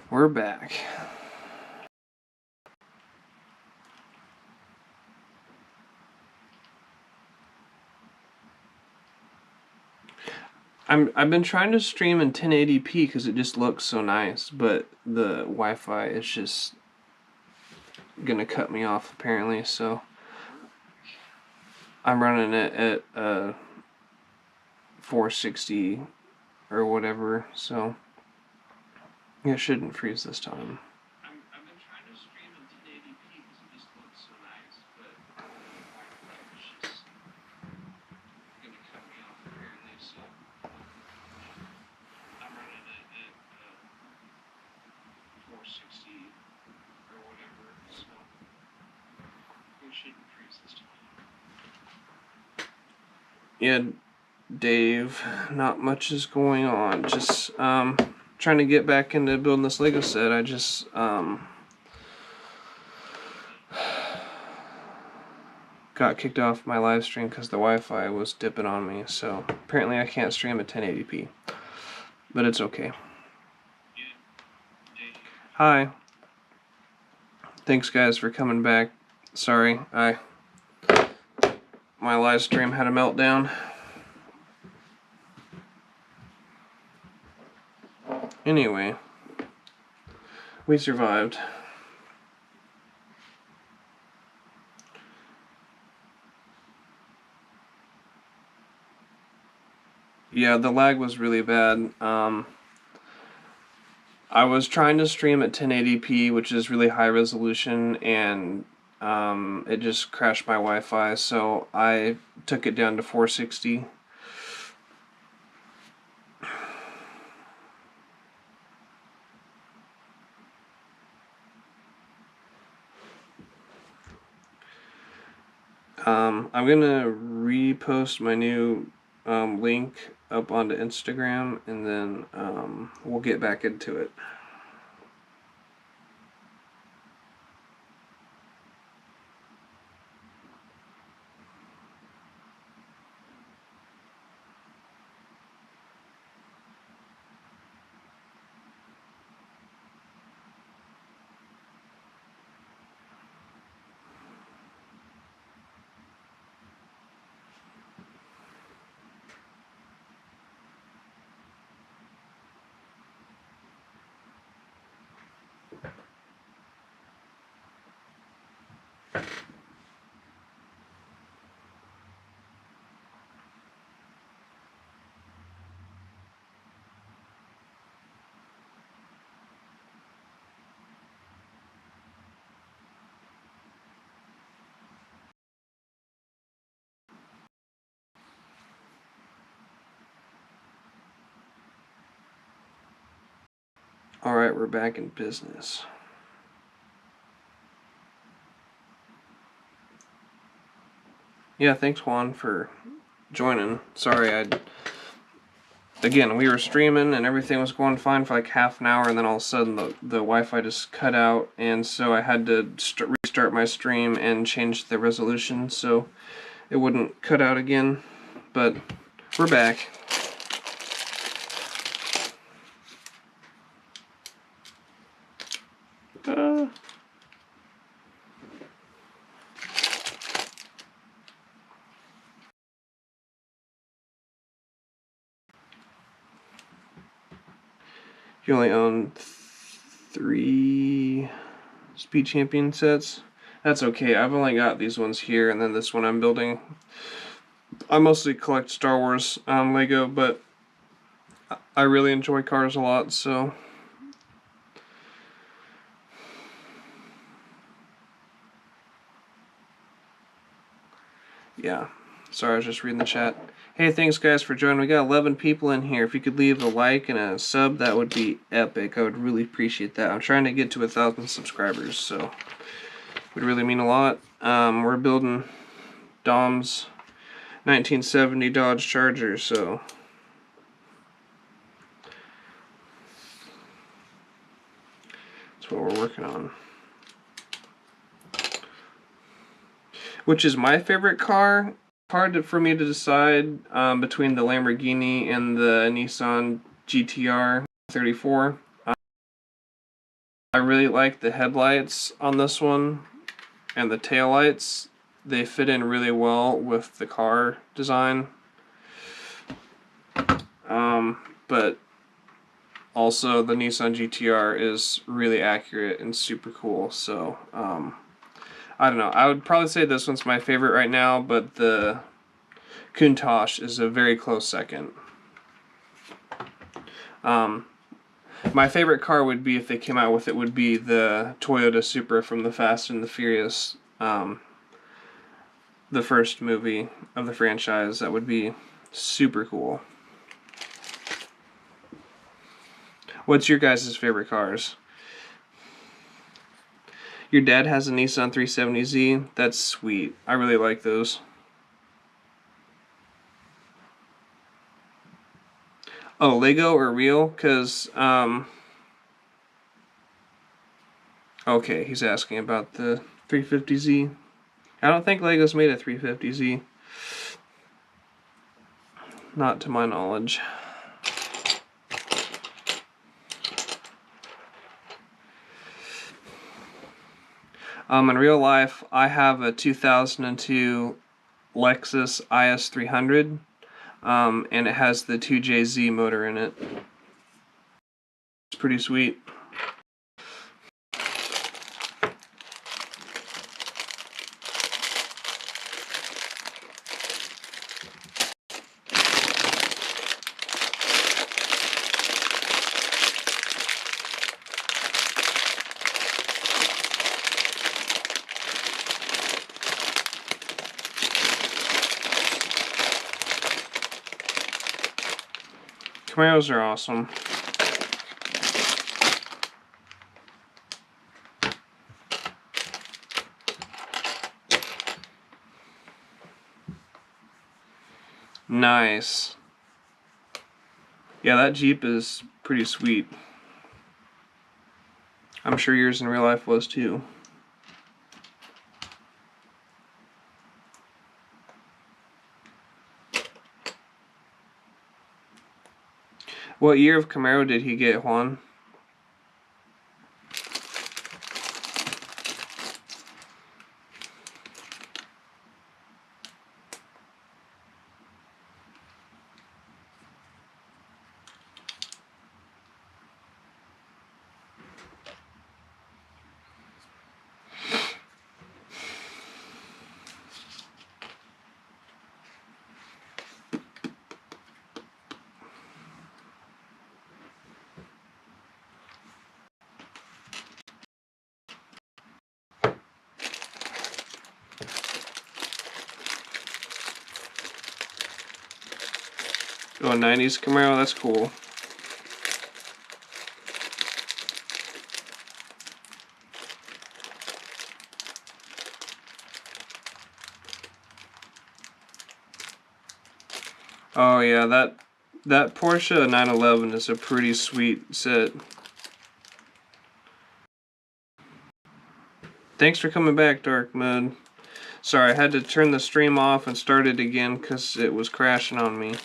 We're back. I've been trying to stream in 1080p because it just looks so nice, but the Wi-Fi is just gonna cut me off apparently, so I'm running it at 460 or whatever, so it shouldn't freeze this time. I've been trying to stream in 1080p because it just looks so nice, but the Wi-Fi is just gonna cut me off apparently, so I'm running it at 460 or whatever, so it shouldn't freeze this time. Yeah, Dave, not much is going on. Just trying to get back into building this Lego set. I just got kicked off my live stream because the Wi-Fi was dipping on me, so apparently I can't stream at 1080p, but it's okay. Hi. Thanks guys for coming back. Sorry, my live stream had a meltdown. Anyway, we survived. Yeah, the lag was really bad. I was trying to stream at 1080p, which is really high resolution, and it just crashed my Wi-Fi, so I took it down to 460. I'm gonna repost my new link up onto Instagram, and then we'll get back into it. Alright, we're back in business. Yeah, thanks Juan for joining. Sorry, again, we were streaming and everything was going fine for like half an hour, and then all of a sudden the Wi-Fi just cut out, and so I had to restart my stream and change the resolution so it wouldn't cut out again. But we're back. You only own 3 Speed Champion sets. That's okay. I've only got these ones here, and then this one I'm building. I mostly collect Star Wars Lego, but I really enjoy cars a lot, so yeah. Sorry, I was just reading the chat. Hey, thanks guys for joining. We got 11 people in here. If you could leave a like and a sub, that would be epic. I would really appreciate that. I'm trying to get to 1,000 subscribers, so it would really mean a lot. We're building Dom's 1970 Dodge Charger, so that's what we're working on. Which is my favorite car. Hard for me to decide between the Lamborghini and the Nissan GTR 34. I really like the headlights on this one and the taillights. They fit in really well with the car design. But also the Nissan GT-R is really accurate and super cool. So I don't know. I would probably say this one's my favorite right now, but the Countach is a very close second. My favorite car would be, if they came out with it, would be the Toyota Supra from the Fast and the Furious, the first movie of the franchise. That would be super cool. What's your guys' favorite cars? Your dad has a Nissan 370Z. That's sweet. I really like those. Oh, Lego or real? Because, okay, he's asking about the 350Z. I don't think Lego's made a 350Z. Not to my knowledge. In real life, I have a 2002 Lexus IS300, and it has the 2JZ motor in it. It's pretty sweet. Camaros are awesome. Nice. Yeah, that Jeep is pretty sweet. I'm sure yours in real life was too. What year of Camaro did he get, Juan? Oh, 90s Camaro, that's cool. Oh yeah, that Porsche 911 is a pretty sweet set. Thanks for coming back, Dark Moon. Sorry, I had to turn the stream off and start it again because it was crashing on me.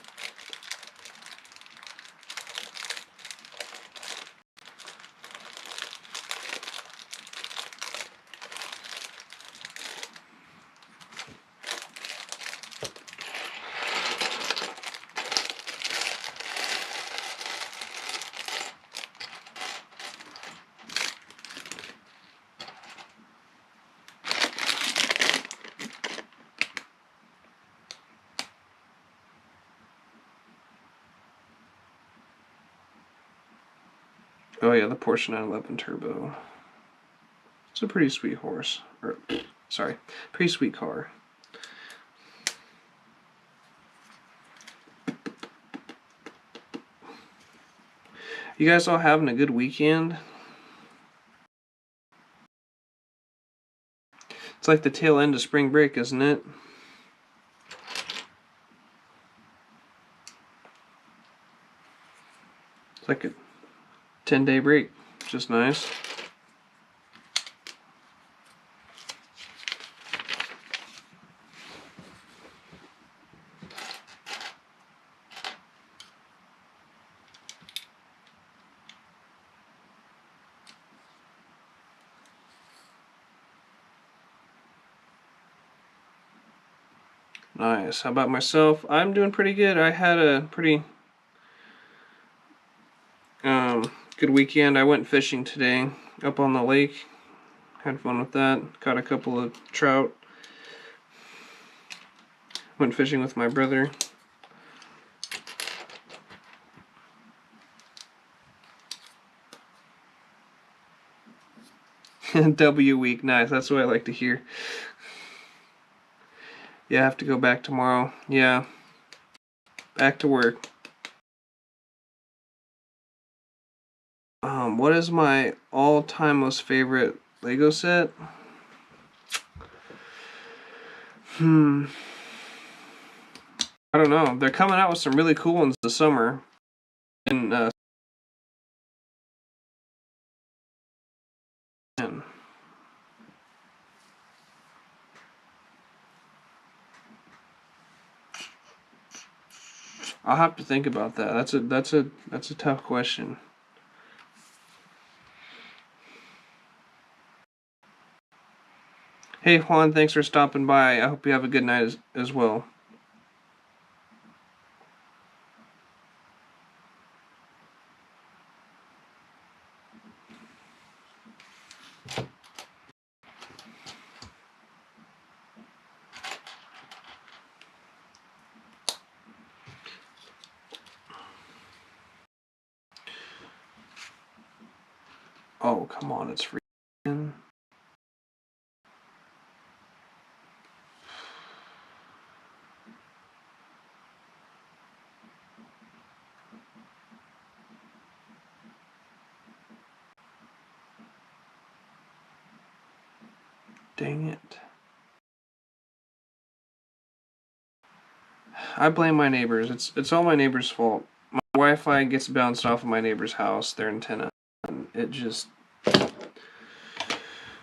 Oh yeah, the Porsche 911 Turbo. It's a pretty sweet horse. Or, sorry, pretty sweet car. You guys all having a good weekend? It's like the tail end of spring break, isn't it? It's like a 10-day break. Just nice. Nice. How about myself? I'm doing pretty good. I had a pretty good weekend. I went fishing today up on the lake. Had fun with that. Caught a couple of trout. Went fishing with my brother. W week, nice. That's what I like to hear. Yeah, I have to go back tomorrow. Yeah, back to work. What is my all-time most favorite Lego set? I don't know. They're coming out with some really cool ones this summer. And I'll have to think about that. That's a tough question. Hey Juan, thanks for stopping by. I hope you have a good night as well. Oh, come on, it's free. Dang it. I blame my neighbors. It's all my neighbors' fault. My Wi-Fi gets bounced off of my neighbor's house, their antenna, and it just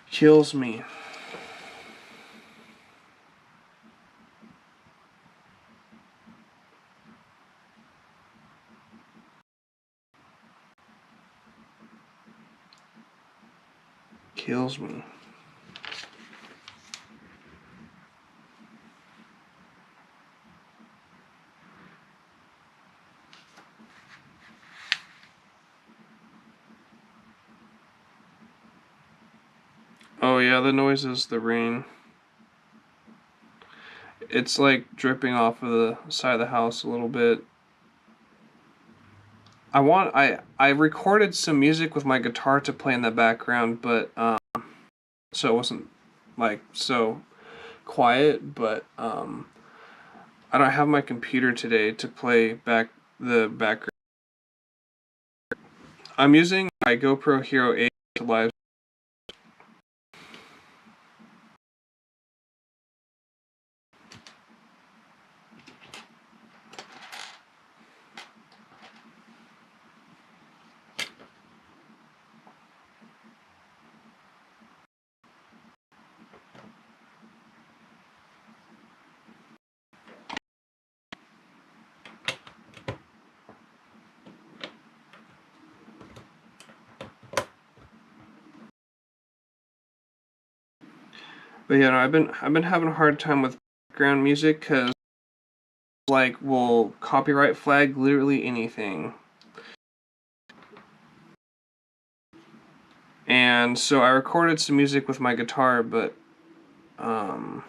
kills me. Kills me. Oh yeah, the noise is the rain. It's like dripping off of the side of the house a little bit. I recorded some music with my guitar to play in the background, but so it wasn't like so quiet, but I don't have my computer today to play back the background. I'm using my GoPro Hero 8 to live. But yeah, no, I've been having a hard time with background music because like will copyright flag literally anything. And so I recorded some music with my guitar, but um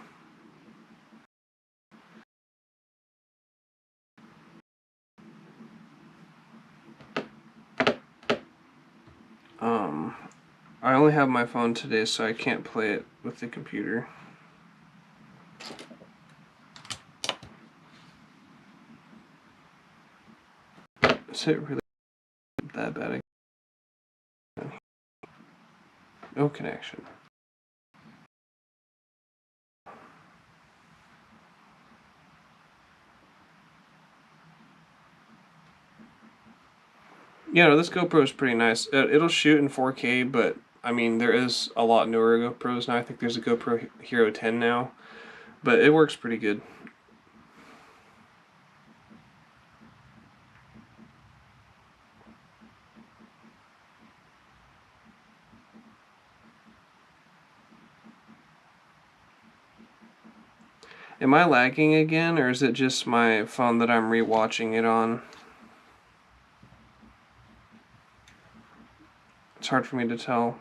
um I only have my phone today, so I can't play it with the computer. Is it really that bad? No connection. Yeah, no, this GoPro is pretty nice. It'll shoot in 4K, but I mean, there is a lot newer GoPros now. I think there's a GoPro Hero 10 now, but it works pretty good. Am I lagging again, or is it just my phone that I'm rewatching it on? It's hard for me to tell.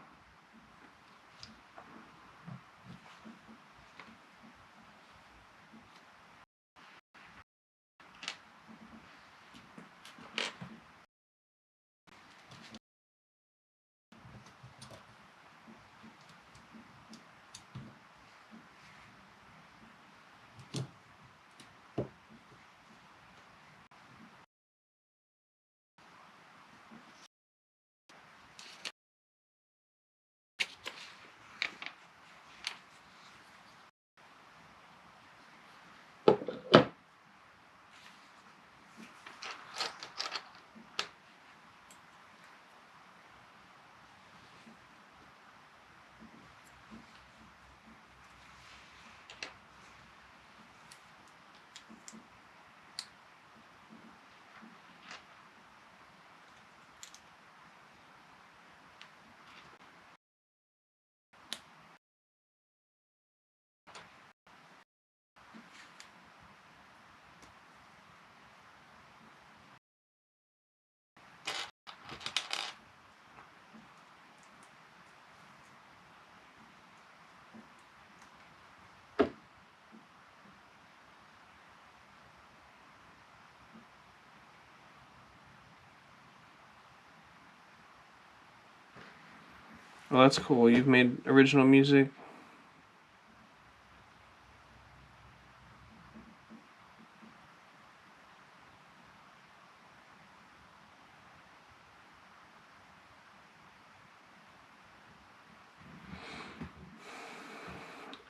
Well, that's cool. You've made original music.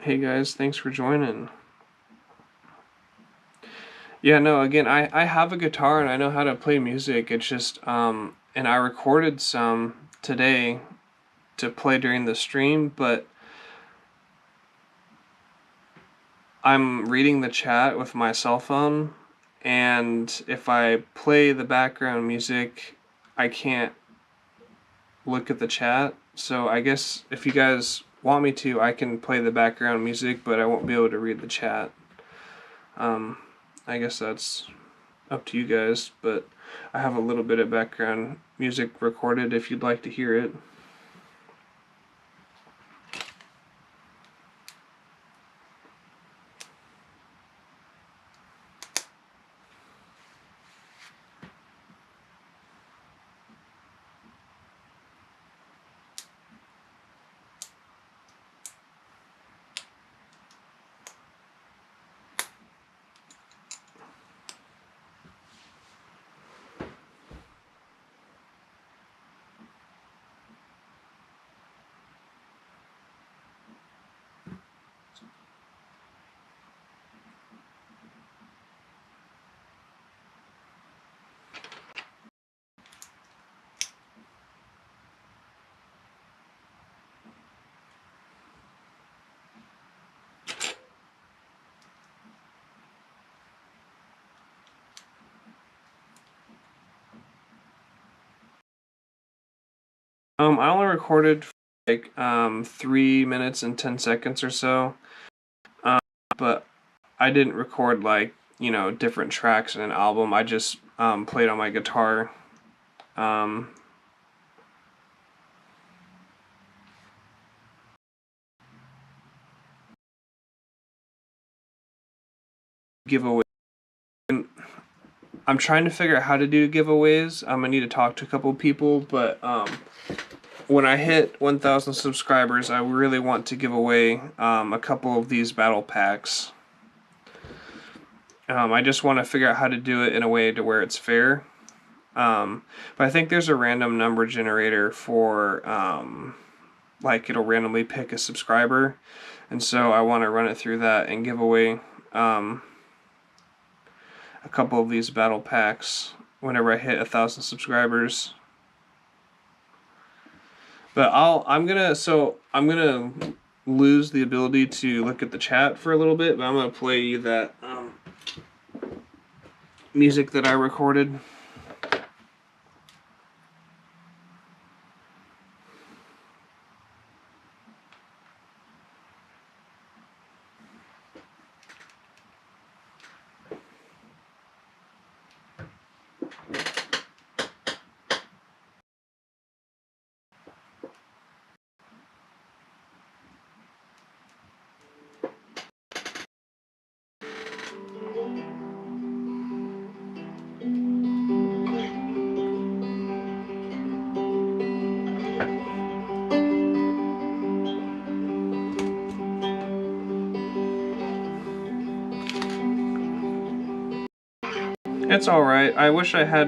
Hey guys, thanks for joining. Yeah, no, again, I have a guitar and I know how to play music. It's just, and I recorded some today to play during the stream, but I'm reading the chat with my cell phone, and if I play the background music, I can't look at the chat. So I guess if you guys want me to, I can play the background music, but I won't be able to read the chat. I guess that's up to you guys, but I have a little bit of background music recorded if you'd like to hear it. I only recorded for like 3 minutes and 10 seconds or so, but I didn't record like, different tracks in an album. I just played on my guitar. Giveaway. I'm trying to figure out how to do giveaways. I need to talk to a couple people, but when I hit 1,000 subscribers, I really want to give away a couple of these battle packs. I just want to figure out how to do it in a way to where it's fair. But I think there's a random number generator for, like, it'll randomly pick a subscriber. And so I want to run it through that and give away a couple of these battle packs whenever I hit 1,000 subscribers. But I'm gonna lose the ability to look at the chat for a little bit, but I'm gonna play you that music that I recorded. It's alright. I wish I had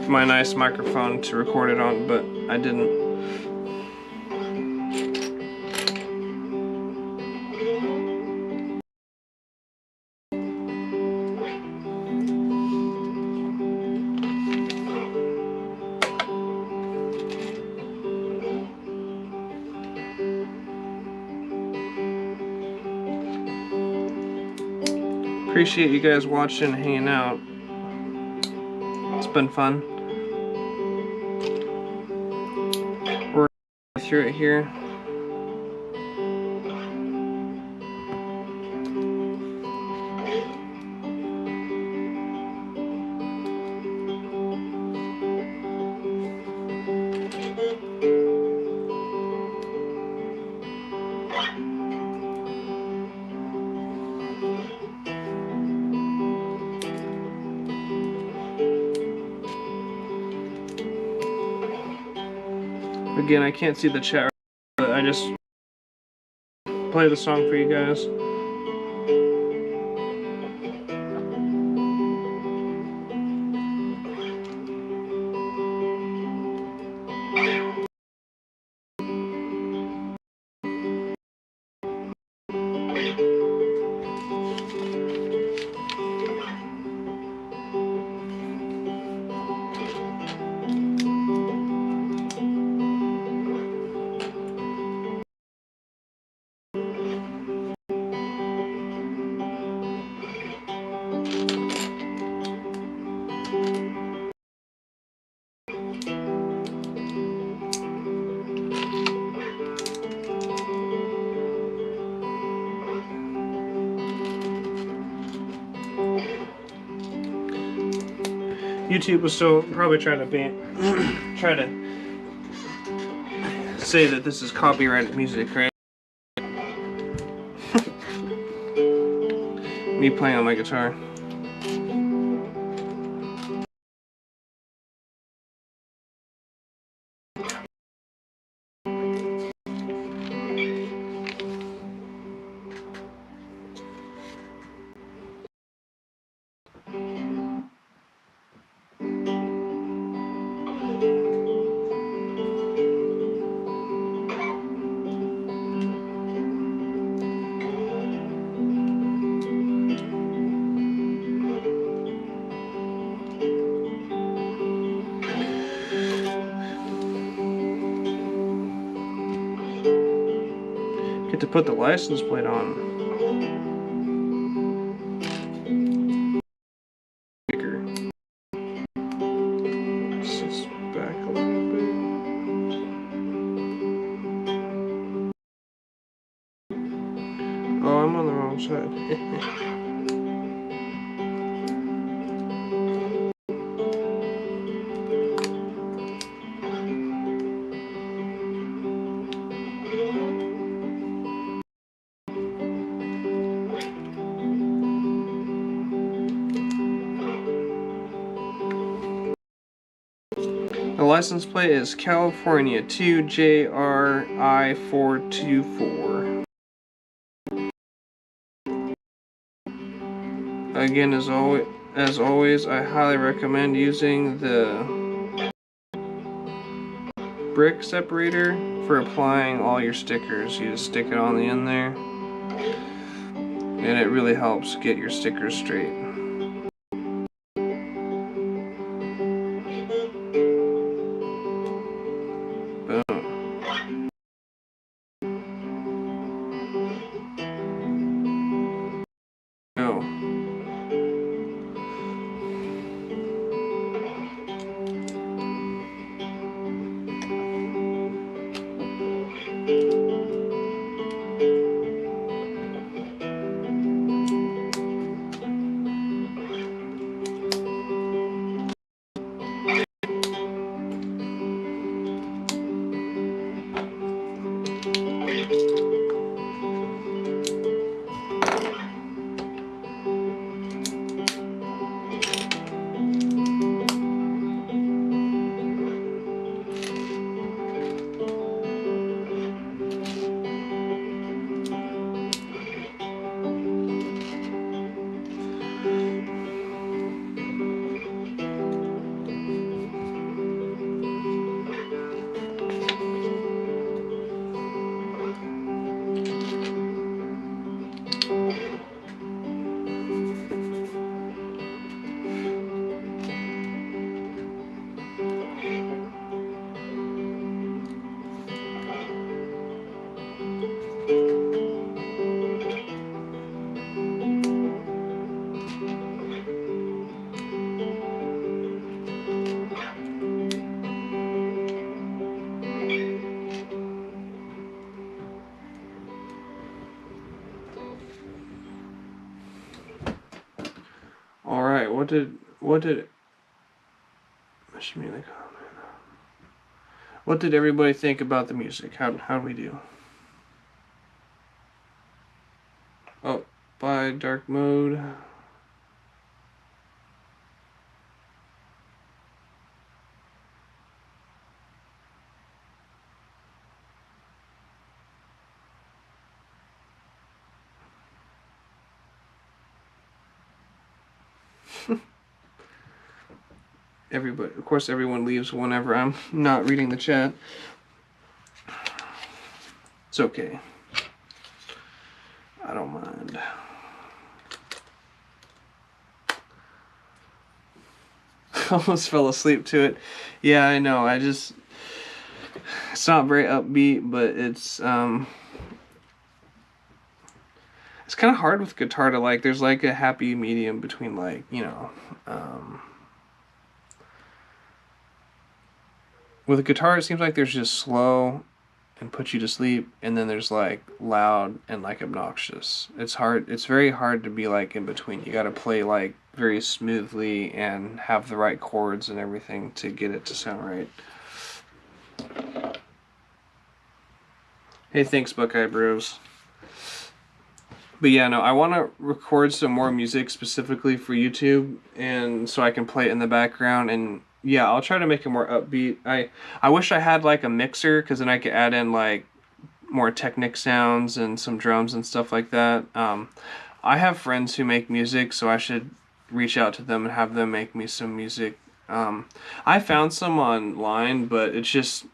my nice microphone to record it on, but I didn't. Appreciate you guys watching and hanging out. It's been fun. We're through it here. Again, I can't see the chat, but I just play the song for you guys. YouTube was still probably trying to try to say that this is copyrighted music, right? Me playing on my guitar. Get to put the license plate on. Sticker. Sits back a little bit. Oh, I'm on the wrong side. The license plate is California 2JRI424. Again, as always, I highly recommend using the brick separator for applying all your stickers. You just stick it on the end there, and it really helps get your stickers straight. what did message me in the comment. What did everybody think about the music? How'd we do? Oh, by dark mode. Everybody, of course, everyone leaves whenever I'm not reading the chat. It's okay. I don't mind. Almost fell asleep to it. Yeah, I know. It's not very upbeat, but it's kind of hard with guitar to like. There's like a happy medium between like, with a guitar it seems like there's just slow and put you to sleep, and then there's like loud and like obnoxious. It's very hard to be like in between. You got to play like very smoothly and have the right chords and everything to get it to sound right. Hey, thanks Buckeye Bros. But yeah, no, I want to record some more music specifically for YouTube, and so I can play it in the background. And yeah, I'll try to make it more upbeat. I wish I had like a mixer, because then I could add in like more Technic sounds and some drums and stuff like that. I have friends who make music, so I should reach out to them and have them make me some music. I found some online, but it's just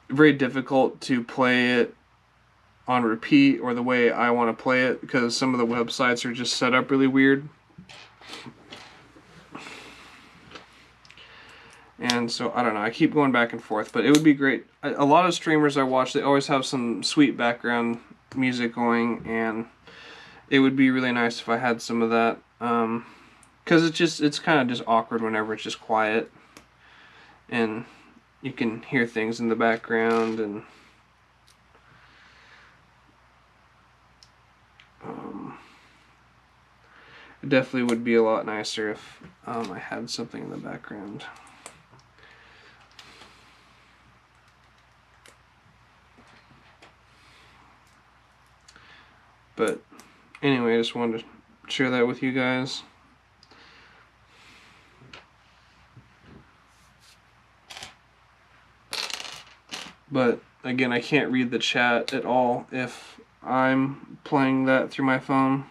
very difficult to play it on repeat or the way I want to play it, because some of the websites are just set up really weird. And so, I don't know, I keep going back and forth, but it would be great. A lot of streamers I watch, they always have some sweet background music going, and it would be really nice if I had some of that. Because it's kind of just awkward whenever it's just quiet, and you can hear things in the background, and it definitely would be a lot nicer if I had something in the background. But anyway, I just wanted to share that with you guys. But again, I can't read the chat at all if I'm playing that through my phone.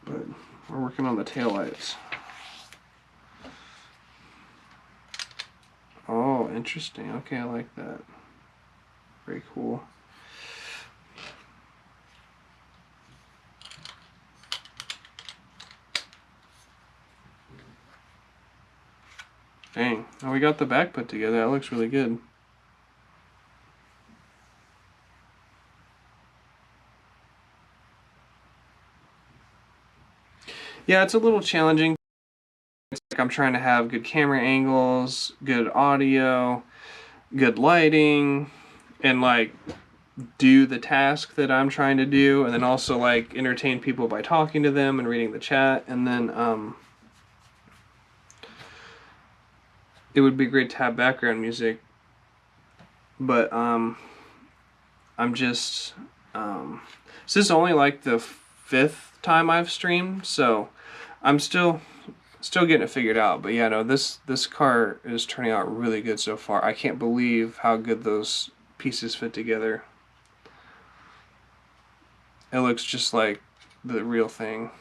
But we're working on the taillights. Oh, interesting. Okay, I like that. Very cool. Dang. Now we got the back put together. That looks really good. Yeah, it's a little challenging. It's like I'm trying to have good camera angles, good audio, good lighting, and like do the task that I'm trying to do, and then also like entertain people by talking to them and reading the chat. And then it would be great to have background music, but I'm just this is only like the 5th time I've streamed, so I'm still getting it figured out. But yeah, no, this car is turning out really good so far. I can't believe how good those pieces fit together. It looks just like the real thing.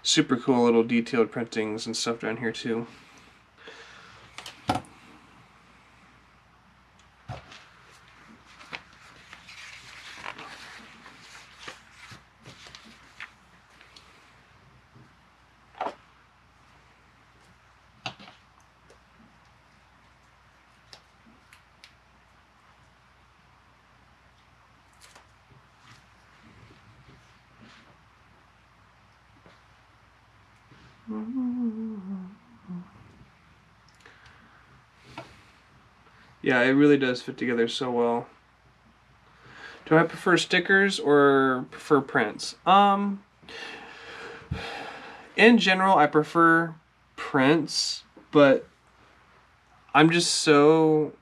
Super cool little detailed printings and stuff down here too. Yeah, it really does fit together so well. Do I prefer stickers or prefer prints? In general, I prefer prints, but I'm just so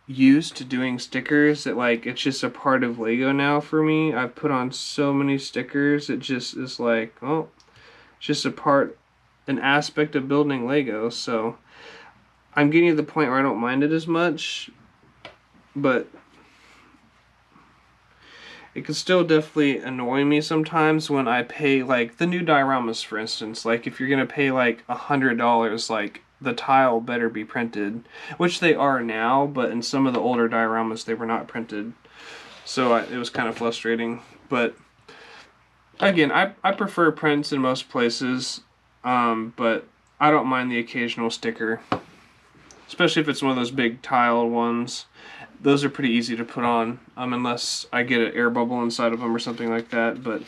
used to doing stickers that like it's just a part of Lego now for me. I've put on so many stickers, it just is like, oh, it's just a part, an aspect of building Lego. So I'm getting to the point where I don't mind it as much, but it can still definitely annoy me sometimes when I pay, like, the new dioramas, for instance. Like, if you're gonna pay, like, $100, like, the tile better be printed. Which they are now, but in some of the older dioramas, they were not printed. So it was kind of frustrating. But, again, I prefer prints in most places. But I don't mind the occasional sticker. Especially if it's one of those big tile ones. Those are pretty easy to put on, unless I get an air bubble inside of them or something like that. But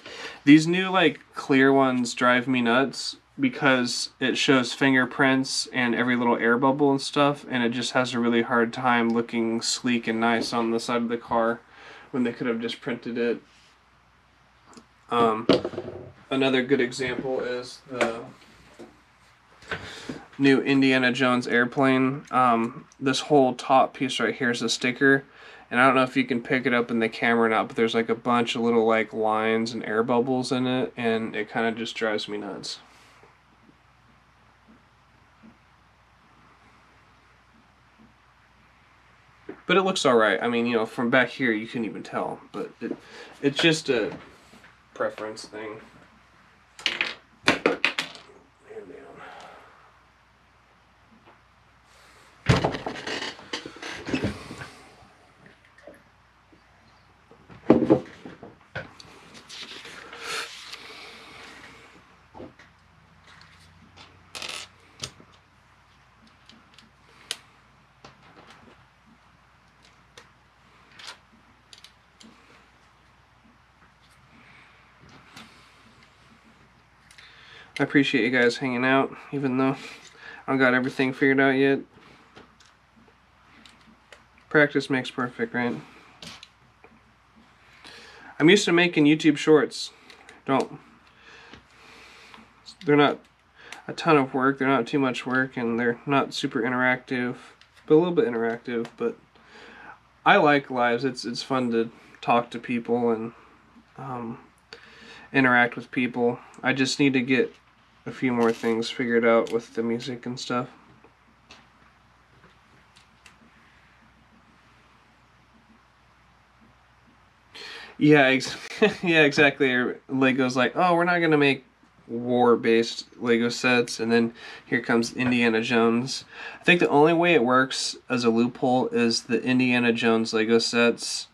these new like clear ones drive me nuts because it shows fingerprints and every little air bubble and stuff, and it just has a really hard time looking sleek and nice on the side of the car when they could have just printed it. Another good example is the new Indiana Jones airplane. This whole top piece right here is a sticker, and I don't know if you can pick it up in the camera or not, but there's like a bunch of little like lines and air bubbles in it, and it kind of just drives me nuts. But it looks alright. I mean, you know, from back here you couldn't even tell, but it's just a preference thing. I appreciate you guys hanging out, even though I don't got everything figured out yet. Practice makes perfect, right? I'm used to making YouTube shorts. They're not a ton of work, they're not too much work, and they're not super interactive, but a little bit interactive. But I like lives. It's fun to talk to people and interact with people. I just need to get a few more things figured out with the music and stuff. Yeah, yeah, exactly. Lego's like, oh, we're not gonna make war-based Lego sets, and then here comes Indiana Jones. I think the only way it works as a loophole is the Indiana Jones Lego sets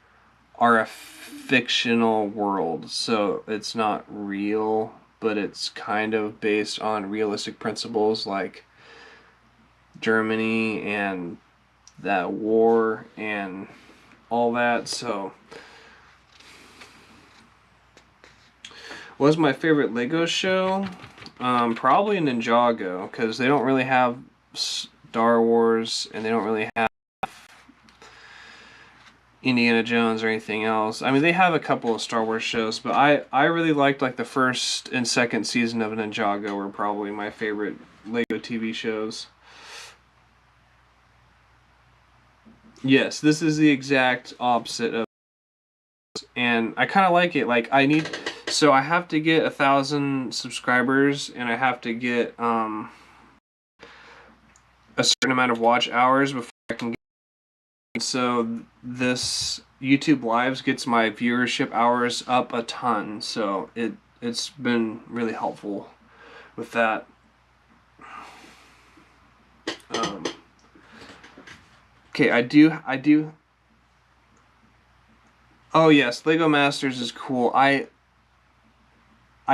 are a fictional world, so it's not real, but it's kind of based on realistic principles like Germany and that war and all that. So was my favorite Lego show? Probably Ninjago, because they don't really have Star Wars and they don't really have Indiana Jones or anything else. I mean, they have a couple of Star Wars shows, but I really liked like the first and second season of Ninjago were probably my favorite Lego TV shows. Yes, this is the exact opposite of, and I kind of like it. Like so I have to get 1,000 subscribers, and I have to get a certain amount of watch hours before I can get. So this YouTube Lives gets my viewership hours up a ton. So it's been really helpful with that. Okay, I do. Oh yes, Lego Masters is cool. I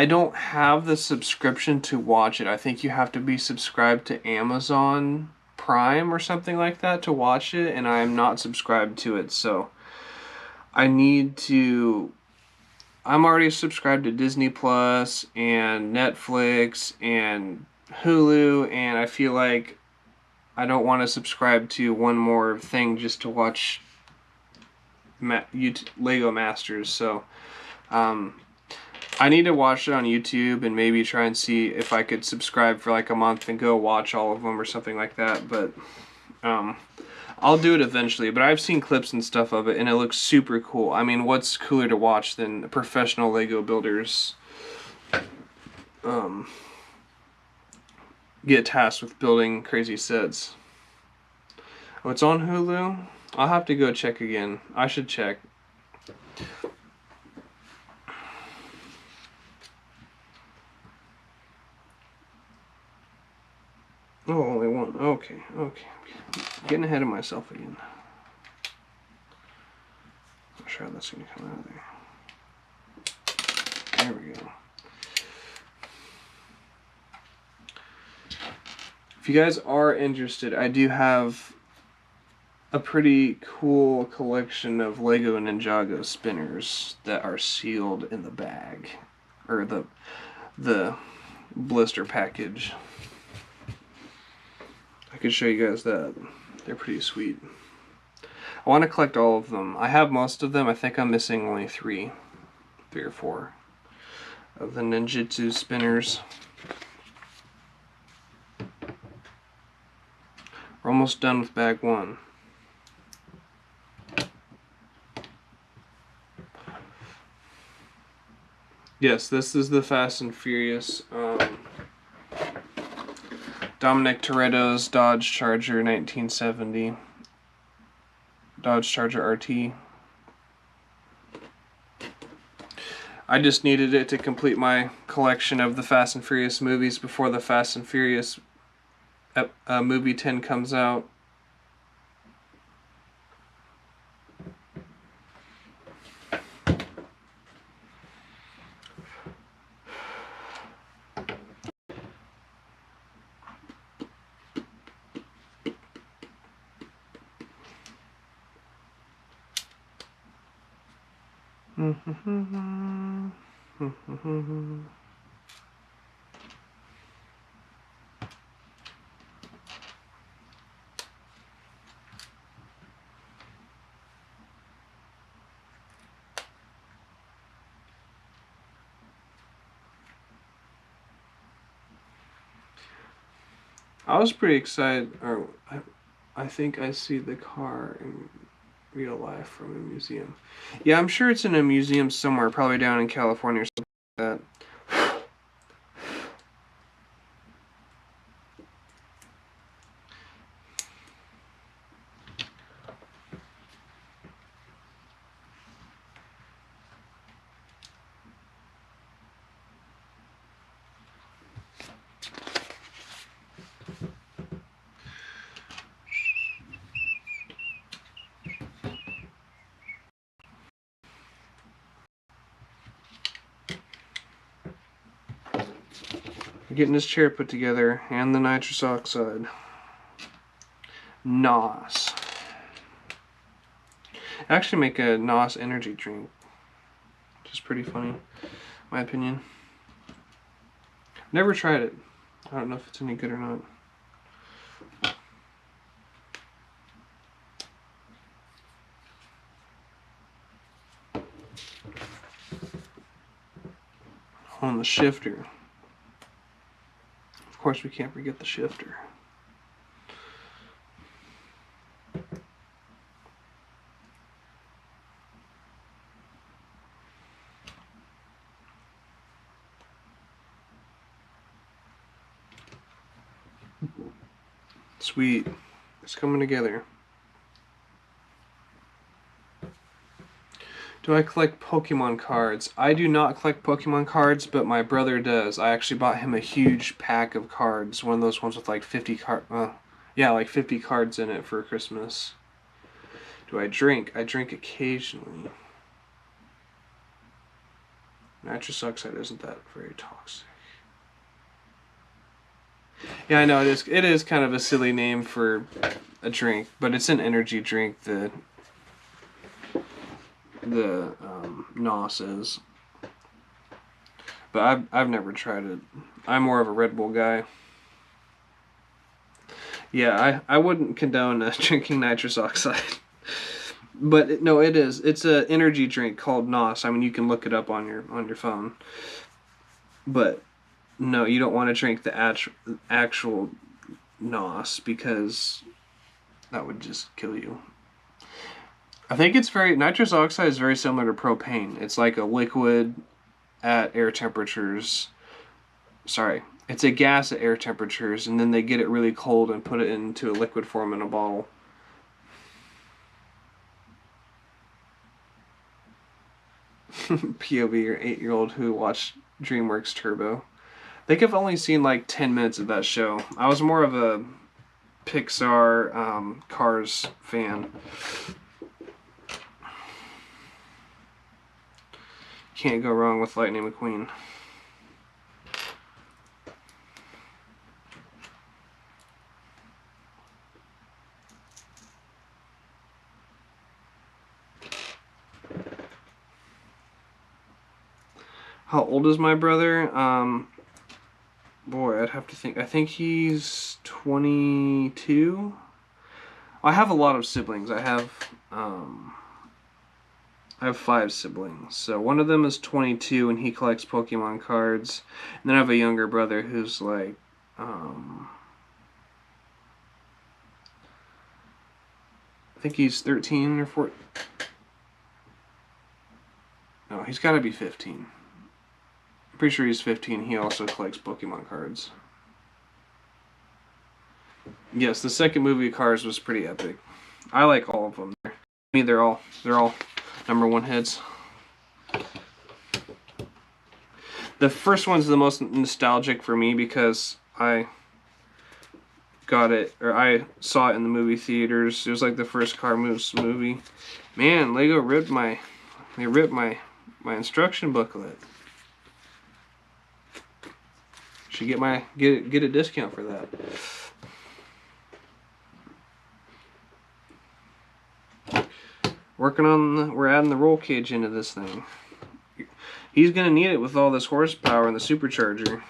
don't have the subscription to watch it. I think you have to be subscribed to Amazon Prime or something like that to watch it, and I am not subscribed to it, so I need to. I'm already subscribed to Disney Plus and Netflix and Hulu, and I feel like I don't want to subscribe to one more thing just to watch Lego Masters. So I need to watch it on YouTube and maybe try and see if I could subscribe for like a month and go watch all of them or something like that. But I'll do it eventually. But I've seen clips and stuff of it, and it looks super cool. I mean, what's cooler to watch than professional Lego builders get tasked with building crazy sets? Oh, it's on Hulu? I'll have to go check again. I should check. Oh, only one. Okay. Getting ahead of myself again. Not sure how that's going to come out of there. There we go. If you guys are interested, I do have a pretty cool collection of Lego Ninjago spinners that are sealed in the bag, or the blister package. I could show you guys that. They're pretty sweet. I want to collect all of them. I have most of them. I think I'm missing only three or four of the ninjutsu spinners. We're almost done with bag one. Yes, this is the Fast and Furious Dominic Toretto's Dodge Charger 1970. Dodge Charger RT. I just needed it to complete my collection of the Fast and Furious movies before the Fast and Furious movie 10 comes out. I was pretty excited, or I think I see the car in real life from a museum. Yeah, I'm sure it's in a museum somewhere, probably down in California or something like that. Getting his chair put together, and the nitrous oxide. NOS. I actually make a NOS energy drink, which is pretty funny, in my opinion. Never tried it. I don't know if it's any good or not. On the shifter. Of course, we can't forget the shifter. Sweet. It's coming together. Do I collect Pokemon cards? I do not collect Pokemon cards, but my brother does. I actually bought him a huge pack of cards. One of those ones with like 50 like 50 cards in it for Christmas. Do I drink? I drink occasionally. Nitrous oxide isn't that very toxic. Yeah, I know it is. It is kind of a silly name for a drink, but it's an energy drink. The NOS is. But I've never tried it. I'm more of a Red Bull guy. Yeah, I wouldn't condone drinking nitrous oxide. But no, it is. It's a energy drink called NOS. I mean, you can look it up on your phone. But no, you don't want to drink the actual NOS because that would just kill you. I think nitrous oxide is very similar to propane. It's like a liquid at air temperatures. Sorry, it's a gas at air temperatures, and then they get it really cold and put it into a liquid form in a bottle. POV, or 8-year-old who watched DreamWorks Turbo. I think I've only seen like 10 minutes of that show. I was more of a Pixar Cars fan. Can't go wrong with Lightning McQueen. How old is my brother? Boy, I'd have to think. I think he's 22. I have a lot of siblings. I have 5 siblings. So one of them is 22 and he collects Pokemon cards. And then I have a younger brother who's like I think he's 13 or 14. No, he's got to be 15. I'm pretty sure he's 15. He also collects Pokemon cards. Yes, the second movie Cars was pretty epic. I like all of them. I mean, they're all number one hits. The first one's the most nostalgic for me because I got it, or I saw it in the movie theaters. It was like the first Car Moves movie. Man, Lego ripped my instruction booklet. Should get a discount for that. We're adding the roll cage into this thing. He's gonna need it with all this horsepower and the supercharger.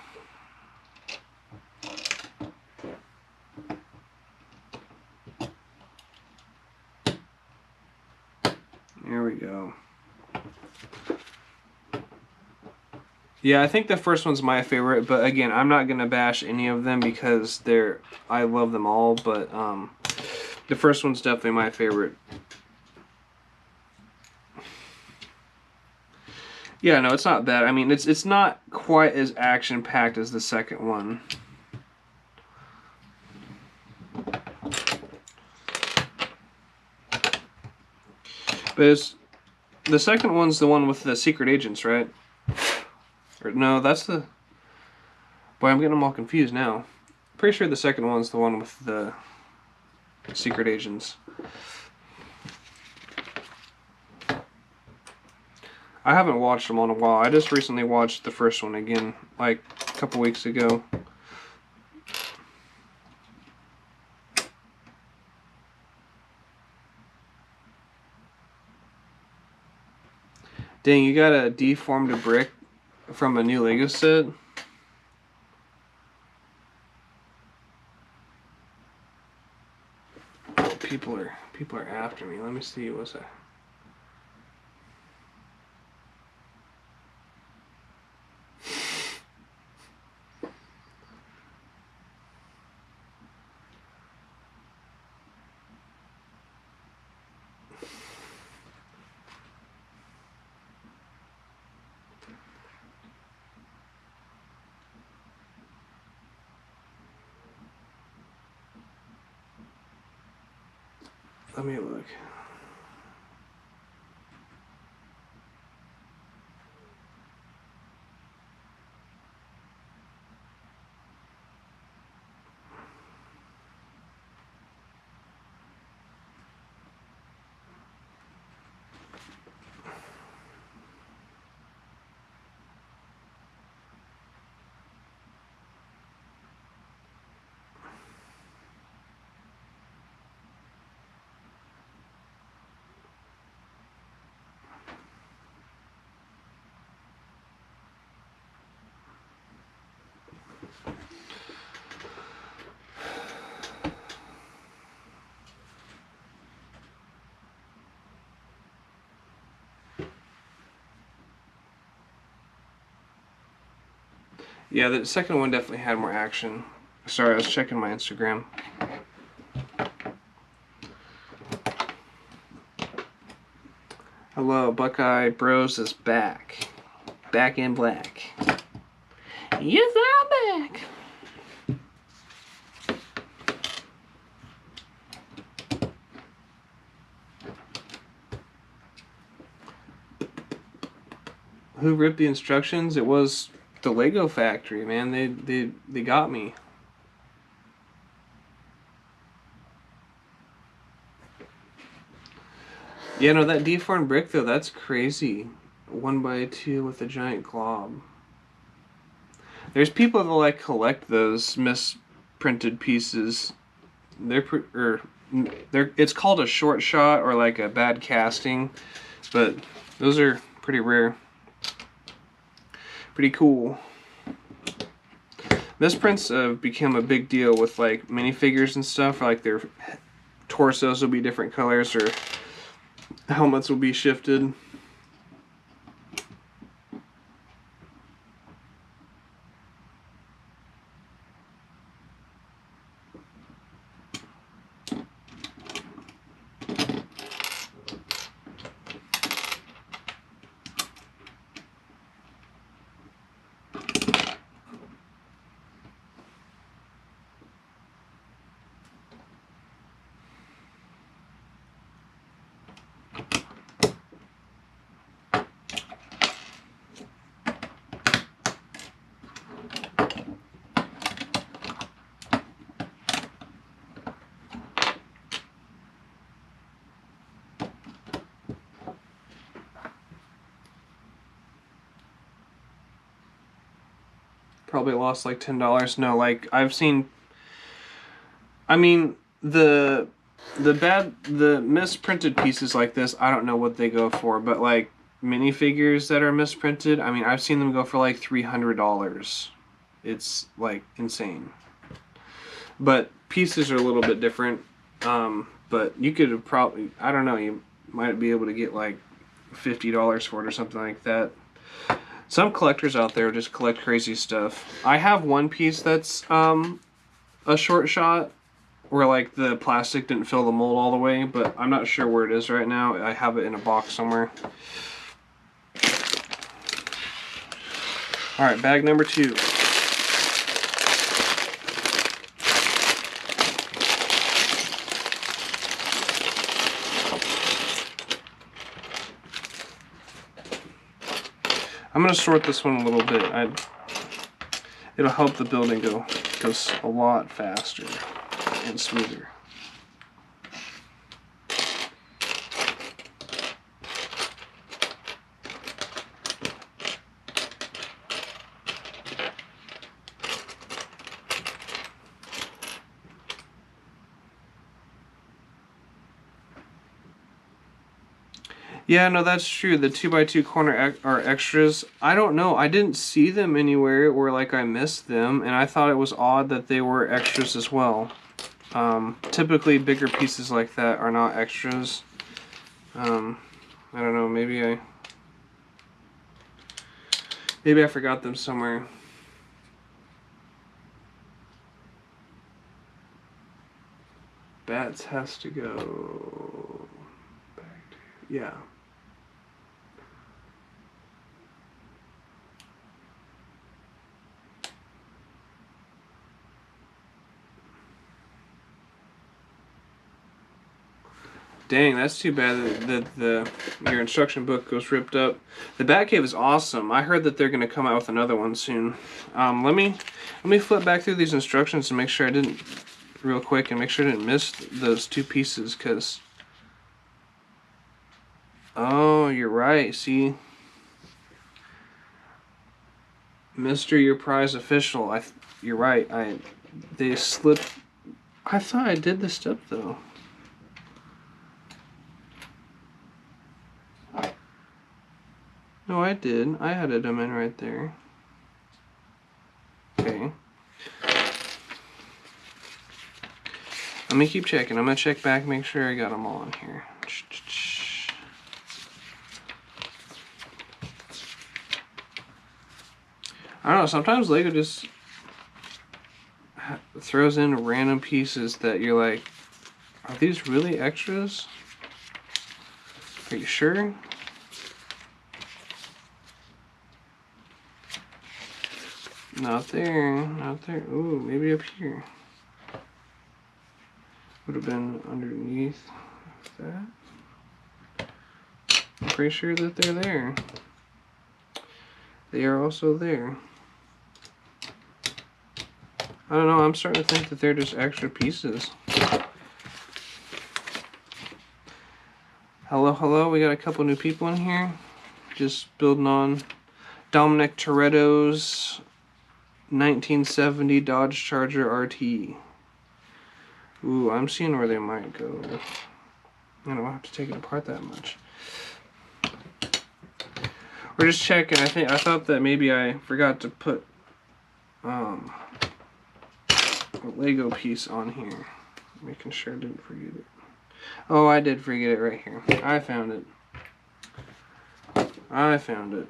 There we go. Yeah, I think the first one's my favorite, but again, I'm not gonna bash any of them because I love them all, but the first one's definitely my favorite. Yeah, no, it's not bad. I mean, it's not quite as action packed as the second one. But the second one's the one with the secret agents, right? Or no, that's the. Boy, I'm getting them all confused now. Pretty sure the second one's the one with the secret agents. I haven't watched them in a while. I just recently watched the first one again, like a couple weeks ago. Dang, you got a deformed brick from a new Lego set? Oh, people are after me. Let me see, what's that? Let me look. Yeah, the second one definitely had more action. Sorry, I was checking my Instagram. Hello, Buckeye Bros is back. Back in black. Yes, I'm back. Who ripped the instructions? It was the Lego factory, man. They got me. Yeah, no, that deformed brick though, that's crazy. 1x2 with a giant glob. There's people that like collect those misprinted pieces. It's called a short shot or like a bad casting, but those are pretty rare. Pretty cool. Misprints have become a big deal with like minifigures and stuff. Like their torsos will be different colors or helmets will be shifted. Probably lost like $10. No, like I've seen. I mean the misprinted pieces like this. I don't know what they go for, but like minifigures that are misprinted. I mean, I've seen them go for like $300. It's like insane. But pieces are a little bit different. But you could probably, I don't know, you might be able to get like $50 for it or something like that. Some collectors out there just collect crazy stuff. I have one piece that's a short shot where like the plastic didn't fill the mold all the way, but I'm not sure where it is right now. I have it in a box somewhere. All right, bag number 2. I'm gonna sort this one a little bit. It'll help the building goes a lot faster and smoother. Yeah, no, that's true. The 2x2 corner are extras. I don't know. I didn't see them anywhere or like I missed them, and I thought it was odd that they were extras as well. Typically, bigger pieces like that are not extras. I don't know. Maybe I forgot them somewhere. Bats has to go back to, yeah. Dang, that's too bad that your instruction book goes ripped up. The Batcave is awesome. I heard that they're going to come out with another one soon. Let me flip back through these instructions and make sure I didn't, real quick, and make sure I didn't miss those 2 pieces, because... Oh, you're right. See? Mr. Your Prize Official. You're right. They slipped... I thought I did this step, though. No, I did. I added them in right there. Okay. Let me keep checking. I'm going to check back, make sure I got them all in here. I don't know, sometimes Lego just throws in random pieces that you're like, are these really extras? Are you sure? Not there, not there. Ooh, maybe up here. Would have been underneath that. I'm pretty sure that they're there. They are also there. I don't know, I'm starting to think that they're just extra pieces. Hello, hello, we got a couple new people in here. Just building on Dominic Toretto's 1970 Dodge Charger RT. Ooh, I'm seeing where they might go. I don't have to take it apart that much. We're just checking. I thought that maybe I forgot to put a Lego piece on here. Making sure I didn't forget it. Oh, I did forget it right here. I found it. I found it.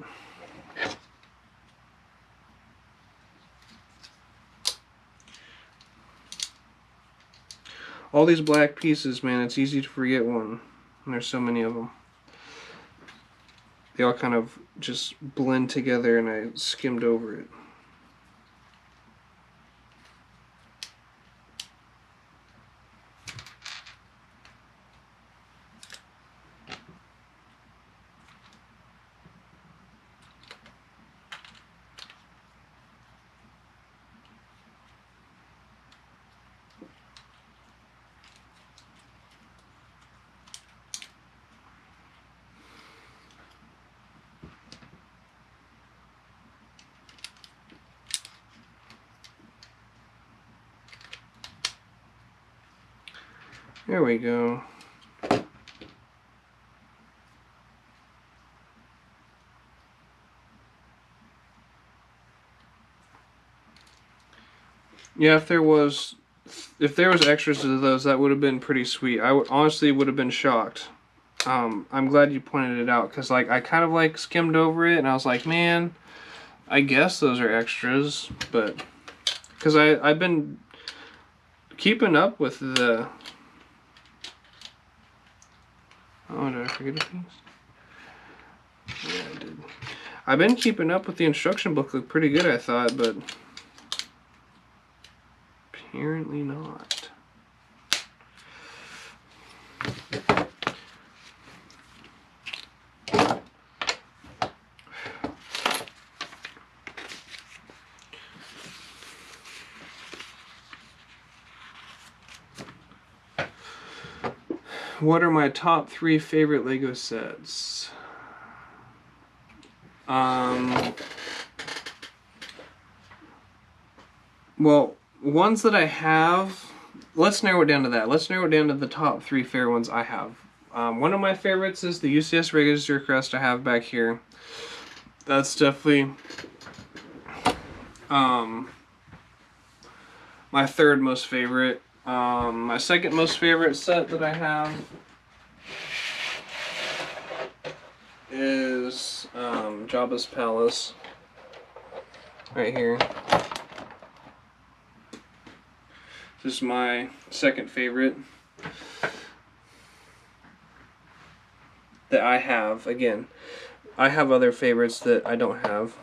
All these black pieces, man, it's easy to forget one. And there's so many of them. They all kind of just blend together and I skimmed over it. There we go. Yeah, if there was extras to those, that would have been pretty sweet. I honestly would have been shocked. I'm glad you pointed it out because like I kind of like skimmed over it and I was like, man, I guess those are extras, but because I've been keeping up with the. Oh, did I forget a piece? Yeah, I did. I've been keeping up with the instruction booklet pretty good, I thought, but apparently not. What are my top 3 favorite Lego sets? Well, ones that I have, let's narrow it down to that. Let's narrow it down to the top 3 favorite ones I have. One of my favorites is the UCS Register Crest I have back here. That's definitely my third most favorite. My second most favorite set that I have is Jabba's Palace right here. This is my second favorite that I have. Again, I have other favorites that I don't have.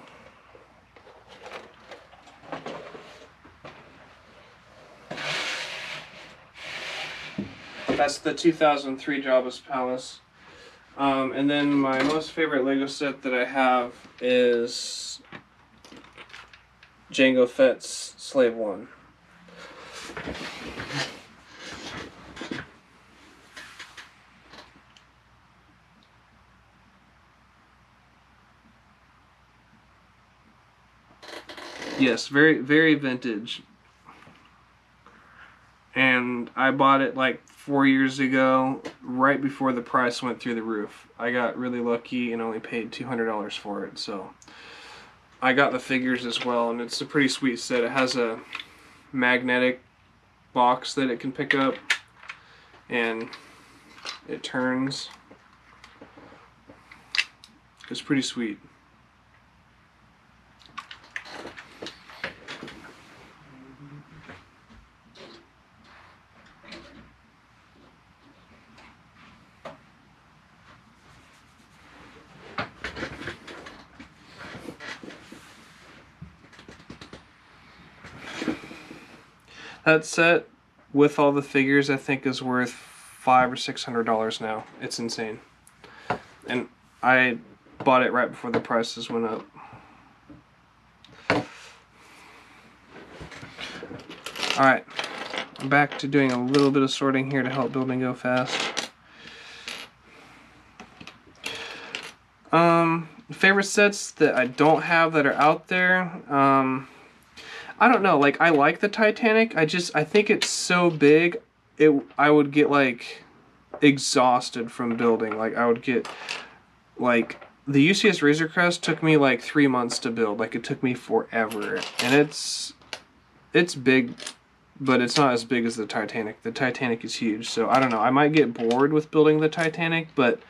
That's the 2003 Jabba's Palace. And then my most favorite Lego set that I have is Jango Fett's Slave One. Yes, very, very vintage. And I bought it like 4 years ago, right before the price went through the roof. I got really lucky and only paid $200 for it, so I got the figures as well, and it's a pretty sweet set. It has a magnetic box that it can pick up, and it turns. It's pretty sweet. That set with all the figures I think is worth $500 or $600 now. It's insane. And I bought it right before the prices went up. Alright, I'm back to doing a little bit of sorting here to help building go fast. Favorite sets that I don't have that are out there, I don't know, like, I like the Titanic, I think it's so big, I would get, like, exhausted from building. Like, I would get, like, the UCS Razor Crest took me, like, 3 months to build. Like, it took me forever. And it's big, but it's not as big as the Titanic. The Titanic is huge, so I don't know. I might get bored with building the Titanic, but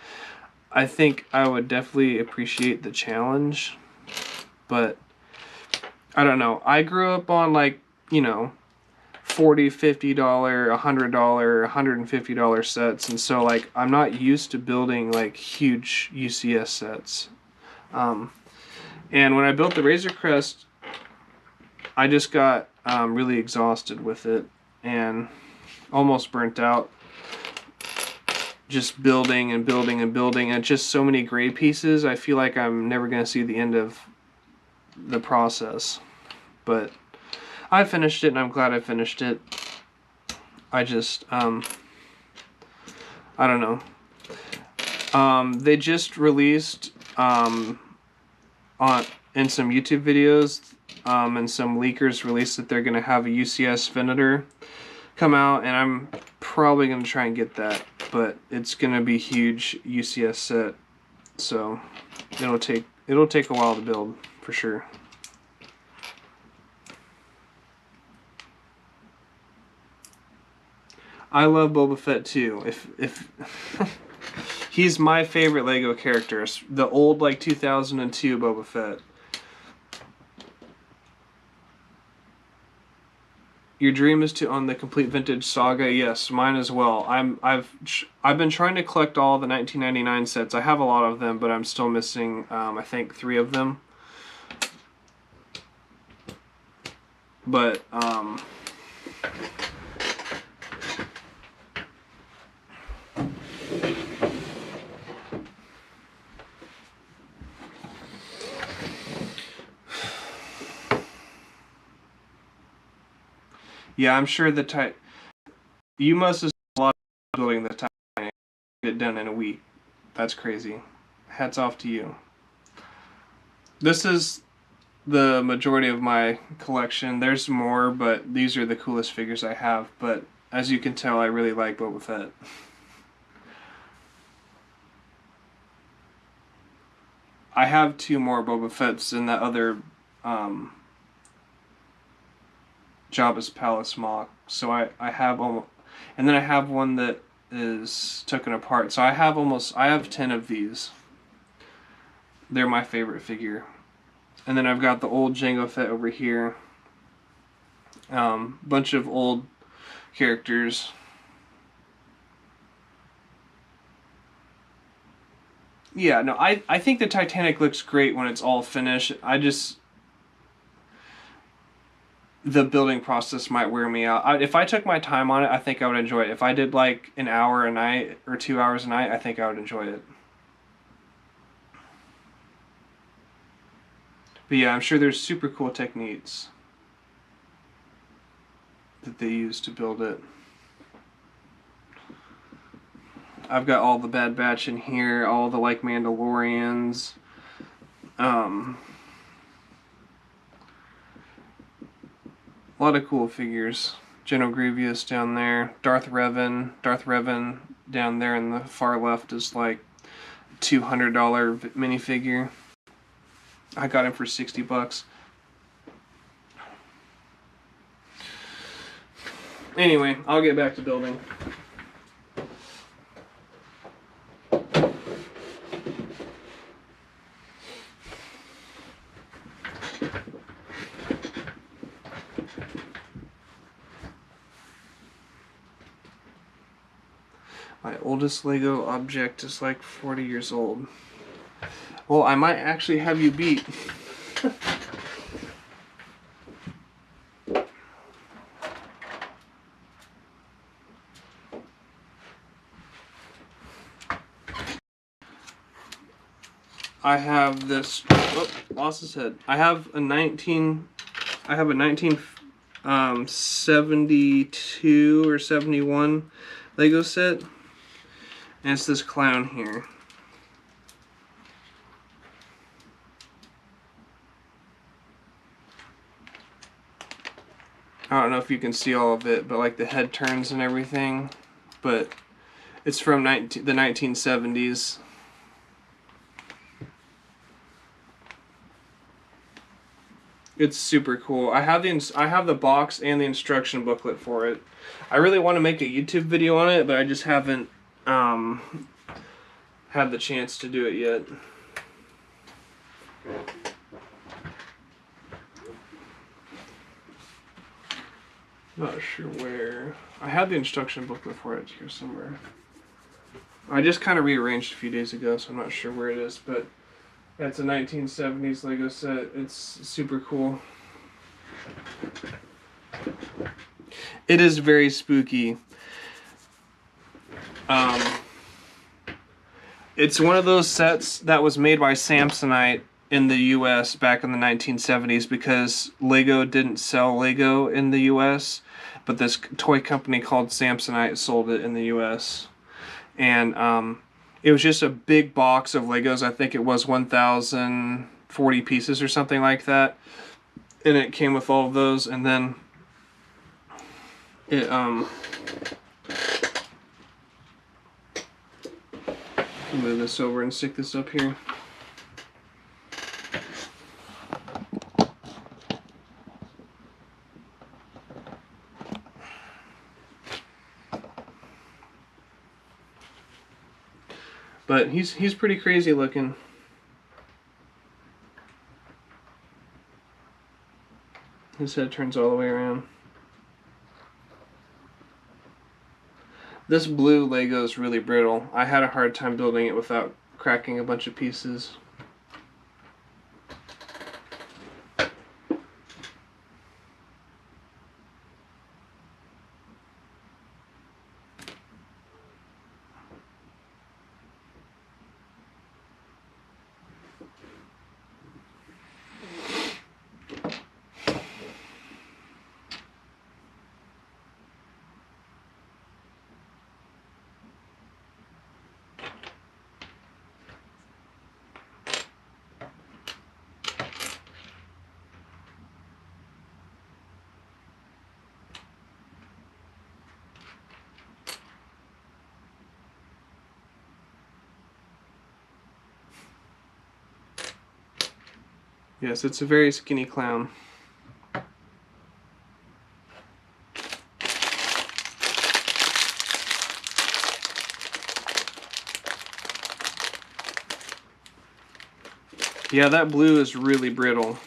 I think I would definitely appreciate the challenge. But I don't know. I grew up on, like, you know, $40, $50, $100, $150 sets, and so, like, I'm not used to building, like, huge UCS sets. And when I built the Razor Crest, I just got really exhausted with it and almost burnt out. Just building and building and building, and just so many grade pieces. I feel like I'm never going to see the end of the process. But I finished it, and I'm glad I finished it. I just, I don't know. They just released, in some YouTube videos, and some leakers released that they're going to have a UCS Venator come out, and I'm probably going to try and get that. But it's going to be huge UCS set, so it'll take a while to build, for sure. I love Boba Fett too. If he's my favorite Lego character, the old, like, 2002 Boba Fett. Your dream is to own the complete vintage saga. Yes, mine as well. I've been trying to collect all the 1999 sets. I have a lot of them, but I'm still missing I think 3 of them. But yeah, I'm sure you must have spent a lot of building the Titanic. Get it done in a week. That's crazy. Hats off to you. This is the majority of my collection. There's more, but these are the coolest figures I have. But as you can tell, I really like Boba Fett. I have 2 more Boba Fetts in that other Jabba's Palace mock. So I have almost, and then I have one that is taken apart. So I have 10 of these. They're my favorite figure. And then I've got the old Jango Fett over here. Bunch of old characters. Yeah, no, I think the Titanic looks great when it's all finished. The building process might wear me out. If I took my time on it, I think I would enjoy it. If I did, like, an hour a night or 2 hours a night, I think I would enjoy it. But yeah, I'm sure there's super cool techniques that they use to build it. I've got all the Bad Batch in here, all the, like, Mandalorians. A lot of cool figures. General Grievous down there. Darth Revan. Darth Revan down there in the far left is, like, $200 minifigure. I got him for $60. Anyway, I'll get back to building. My oldest Lego object is like 40 years old. Well, I might actually have you beat. I have this. Oh, lost his head. I have a 1972 or 71 Lego set, and it's this clown here. I don't know if you can see all of it, but like the head turns and everything. But it's from the 1970s. It's super cool. I have the box and the instruction booklet for it. I really want to make a YouTube video on it, but I just haven't had the chance to do it yet. Not sure where. I had the instruction booklet for it here somewhere. I just kind of rearranged a few days ago, so I'm not sure where it is, but that's a 1970s Lego set. It's super cool. It is very spooky. It's one of those sets that was made by Samsonite in the US back in the 1970s because Lego didn't sell Lego in the US, but this toy company called Samsonite sold it in the US. And it was just a big box of Legos. I think it was 1,040 pieces or something like that. And it came with all of those, and then it move this over and stick this up here. But he's pretty crazy looking. His head turns all the way around. This blue Lego is really brittle. I had a hard time building it without cracking a bunch of pieces. Yes, it's a very skinny clown. Yeah, that blue is really brittle.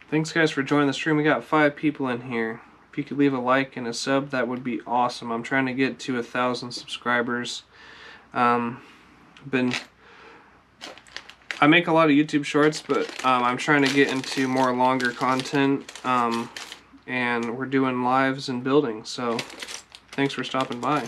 Thanks guys for joining the stream. We got 5 people in here. If you could leave a like and a sub, that would be awesome. I'm trying to get to 1,000 subscribers. I make a lot of YouTube shorts, but I'm trying to get into more longer content, and we're doing lives and building, so thanks for stopping by.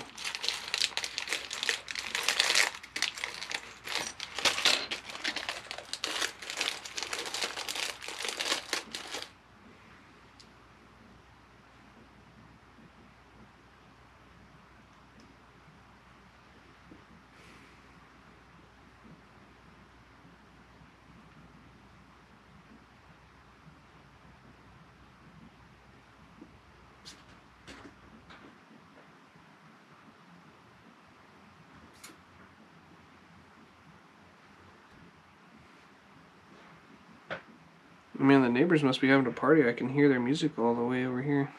Man, the neighbors must be having a party. I can hear their music all the way over here.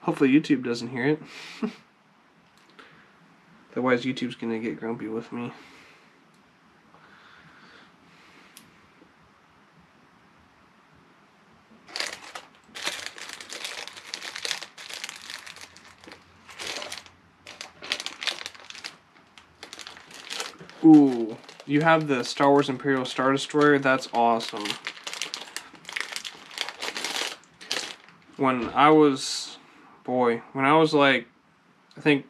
Hopefully YouTube doesn't hear it. Otherwise YouTube's gonna get grumpy with me. Ooh, you have the Star Wars Imperial Star Destroyer. That's awesome. When I was like, I think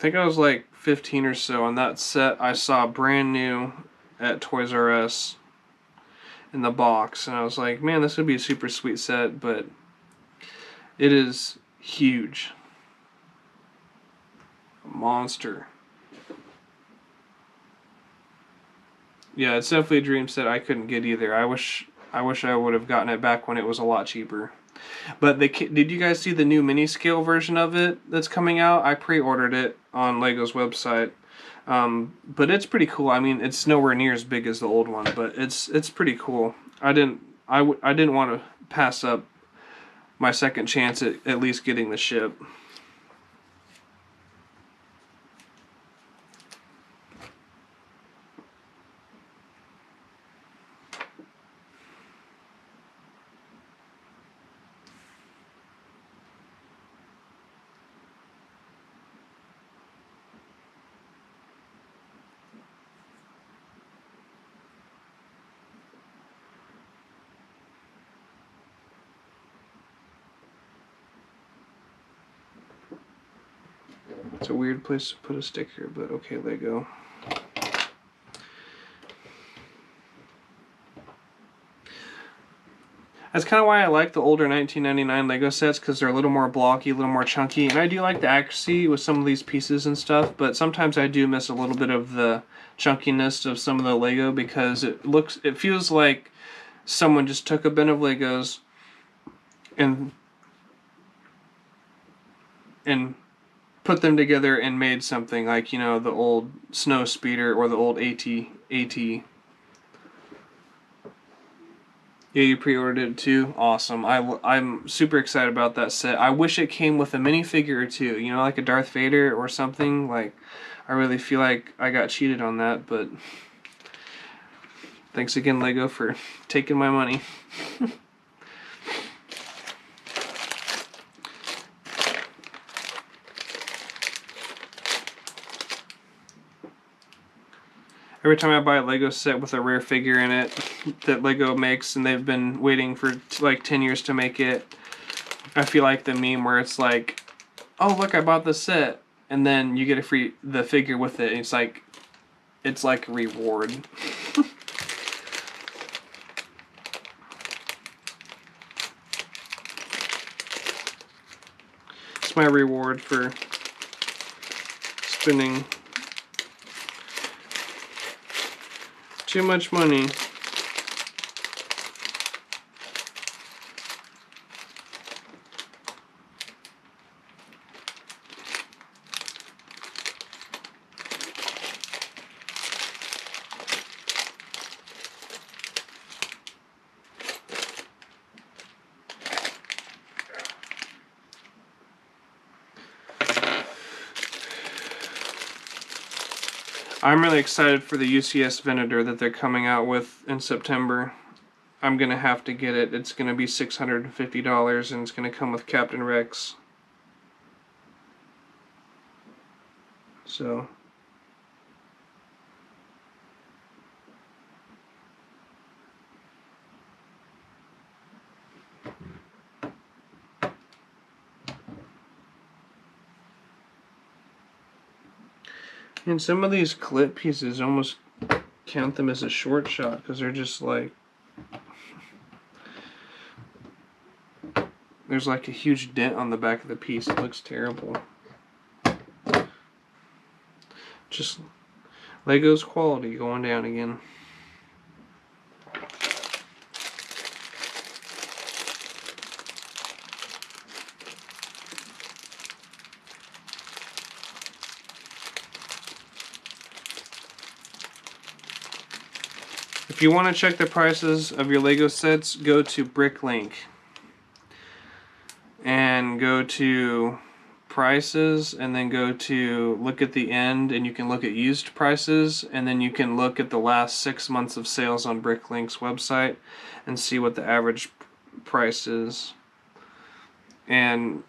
I was like 15 or so, and that set I saw brand new at Toys R Us in the box, and I was like, man, this would be a super sweet set, but it is huge. A monster. Yeah, it's definitely a dream set I couldn't get either. I wish I would have gotten it back when it was a lot cheaper. But did you guys see the new mini scale version of it that's coming out? I pre-ordered it on Lego's website. But it's pretty cool. I mean, it's nowhere near as big as the old one, but it's pretty cool. I didn't want to pass up my second chance at least getting the ship. It's a weird place to put a sticker, but okay, Lego. That's kind of why I like the older 1999 Lego sets, because they're a little more blocky, a little more chunky, and I do like the accuracy with some of these pieces and stuff, but sometimes I do miss a little bit of the chunkiness of some of the Lego, because it feels like someone just took a bin of Legos and put them together and made something like, you know, the old Snow Speeder or the old AT. Yeah, you pre-ordered it too? Awesome. I'm super excited about that set. I wish it came with a minifigure or two, you know, like a Darth Vader or something. Like, I really feel like I got cheated on that, but thanks again, Lego, for taking my money. Every time I buy a Lego set with a rare figure in it that Lego makes, and they've been waiting for like 10 years to make it, I feel like the meme where it's like, oh look, I bought the set, and then you get the figure with it, and it's like a reward. It's my reward for spending too much money. I'm really excited for the UCS Venator that they're coming out with in September. I'm going to have to get it. It's going to be $650, and it's going to come with Captain Rex. So... and some of these clip pieces almost count them as a short shot, because they're just like... there's like a huge dent on the back of the piece. It looks terrible. Just Lego's quality going down again. If you want to check the prices of your Lego sets, go to Bricklink and go to prices, and then go to look at the end, and you can look at used prices, and then you can look at the last 6 months of sales on Bricklink's website and see what the average price is. And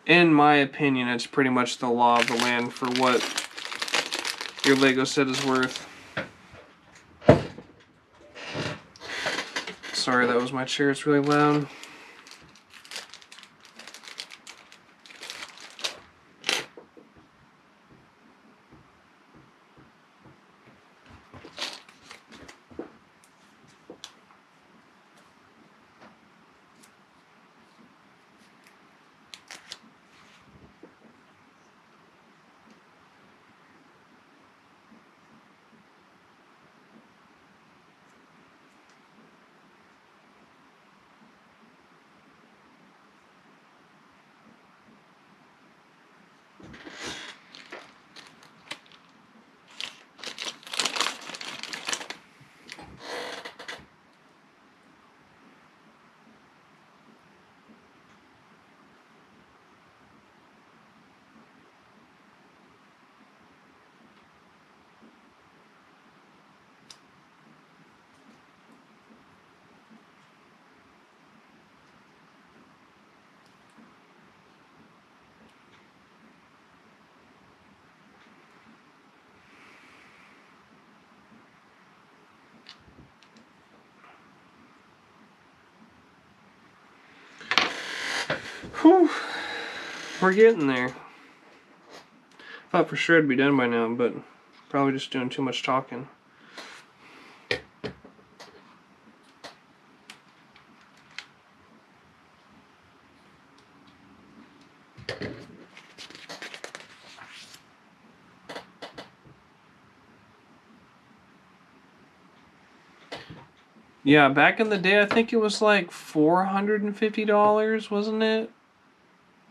in my opinion, it's pretty much the law of the land for what your Lego set is worth. Sorry, that was my chair. It's really loud. Whew. We're getting there. Thought for sure it'd be done by now, but probably just doing too much talking. Yeah, back in the day, I think it was like $450, wasn't it?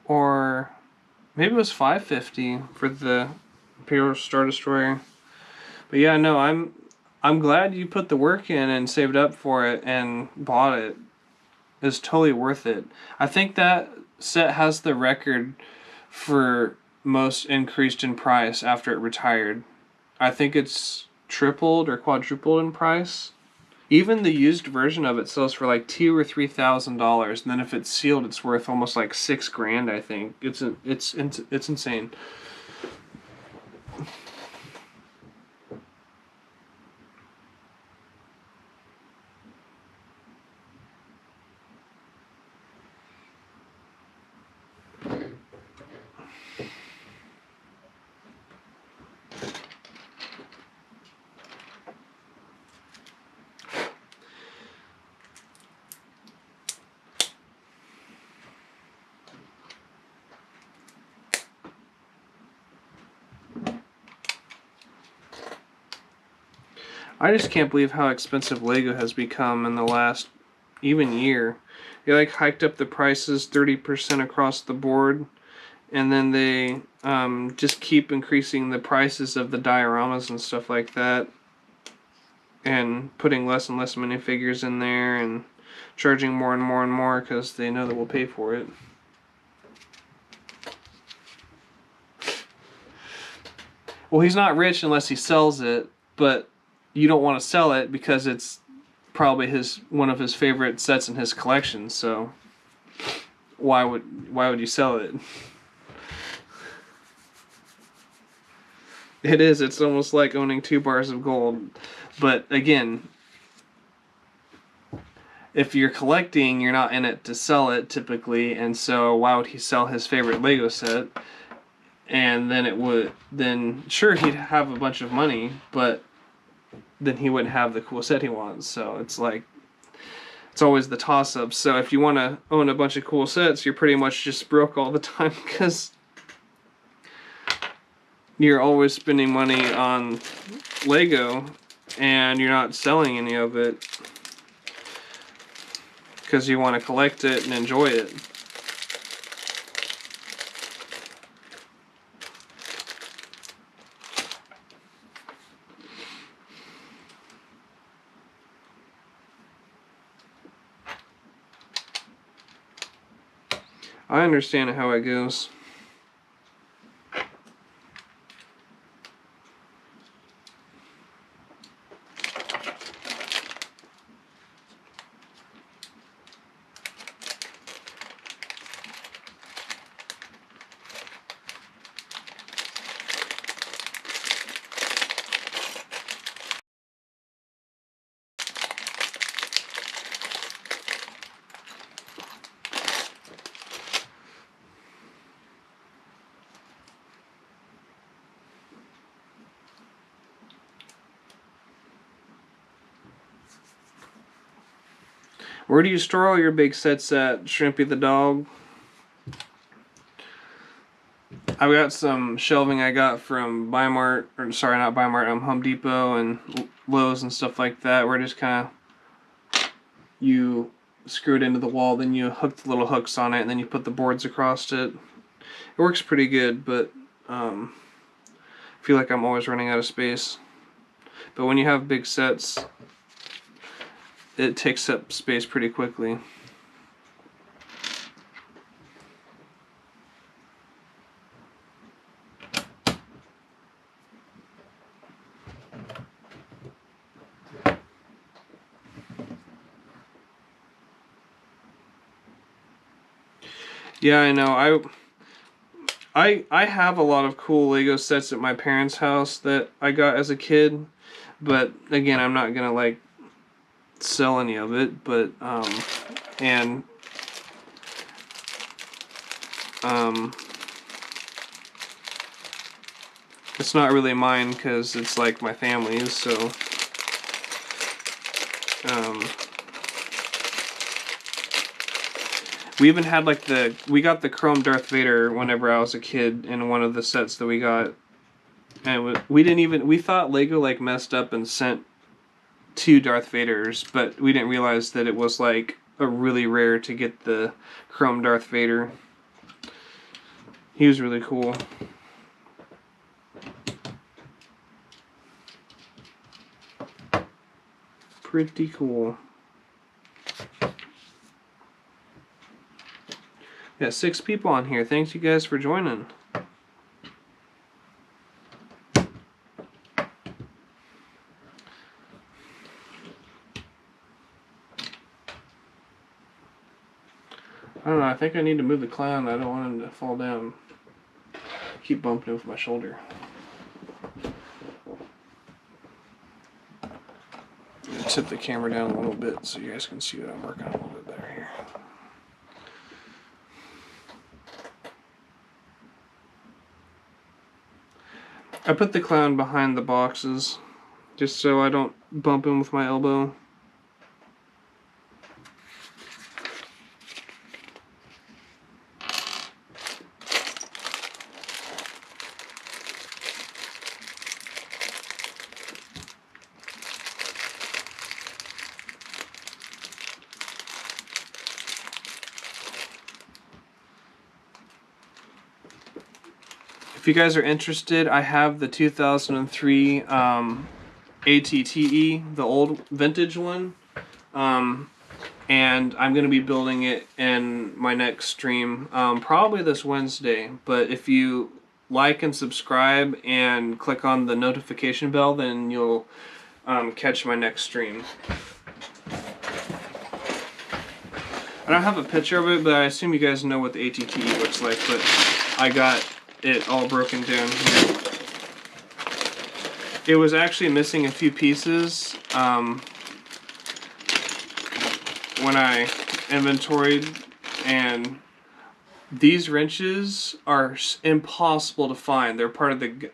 Or maybe it was $550 for the Imperial Star Destroyer. But yeah, no, I'm glad you put the work in and saved up for it and bought it. It's totally worth it. I think that set has the record for most increased in price after it retired. I think it's tripled or quadrupled in price. Even the used version of it sells for like $2,000 or $3,000, and then if it's sealed, it's worth almost like $6,000. I think it's insane. I just can't believe how expensive Lego has become in the last even year. They like hiked up the prices 30% across the board, and then they just keep increasing the prices of the dioramas and stuff like that, and putting less and less minifigures in there and charging more and more and more because they know that we'll pay for it. Well, he's not rich unless he sells it, but you don't want to sell it because it's probably one of his favorite sets in his collection. So why would you sell it? It is. It's almost like owning 2 bars of gold. But again, if you're collecting, you're not in it to sell it typically, and so why would he sell his favorite Lego set? And then sure, he'd have a bunch of money, but then he wouldn't have the cool set he wants. So it's like, it's always the toss-up. So if you want to own a bunch of cool sets, you're pretty much just broke all the time because you're always spending money on Lego and you're not selling any of it because you want to collect it and enjoy it. I understand how it goes. Where do you store all your big sets at, Shrimpy the dog? I've got some shelving I got from Bimart, or sorry, not Bimart, Home Depot and Lowe's and stuff like that, where just kind of you screw it into the wall, then you hook the little hooks on it, and then you put the boards across it. It works pretty good, but I feel like I'm always running out of space. But when you have big sets, it takes up space pretty quickly. Yeah, I know. I have a lot of cool Lego sets at my parents' house that I got as a kid, but again, I'm not gonna like sell any of it. But and it's not really mine because it's like my family's. So we even had like we got the Chrome Darth Vader whenever I was a kid in one of the sets that we got, and we thought Lego like messed up and sent 2 Darth Vaders, but we didn't realize that it was like a really rare to get the Chrome Darth Vader. He was really cool. Pretty cool. Got 6 people on here. Thanks you guys for joining. I don't know, I think I need to move the clown. I don't want him to fall down. Keep bumping him with my shoulder. Tip the camera down a little bit so you guys can see what I'm working on a little bit better here. I put the clown behind the boxes just so I don't bump him with my elbow. If you guys are interested, I have the 2003 ATTE, the old vintage one, and I'm going to be building it in my next stream, probably this Wednesday. But if you like and subscribe and click on the notification bell, then you'll catch my next stream. I don't have a picture of it, but I assume you guys know what the ATTE looks like, but I got it all broken down here. It was actually missing a few pieces when I inventoried, and these wrenches are impossible to find. They're part of the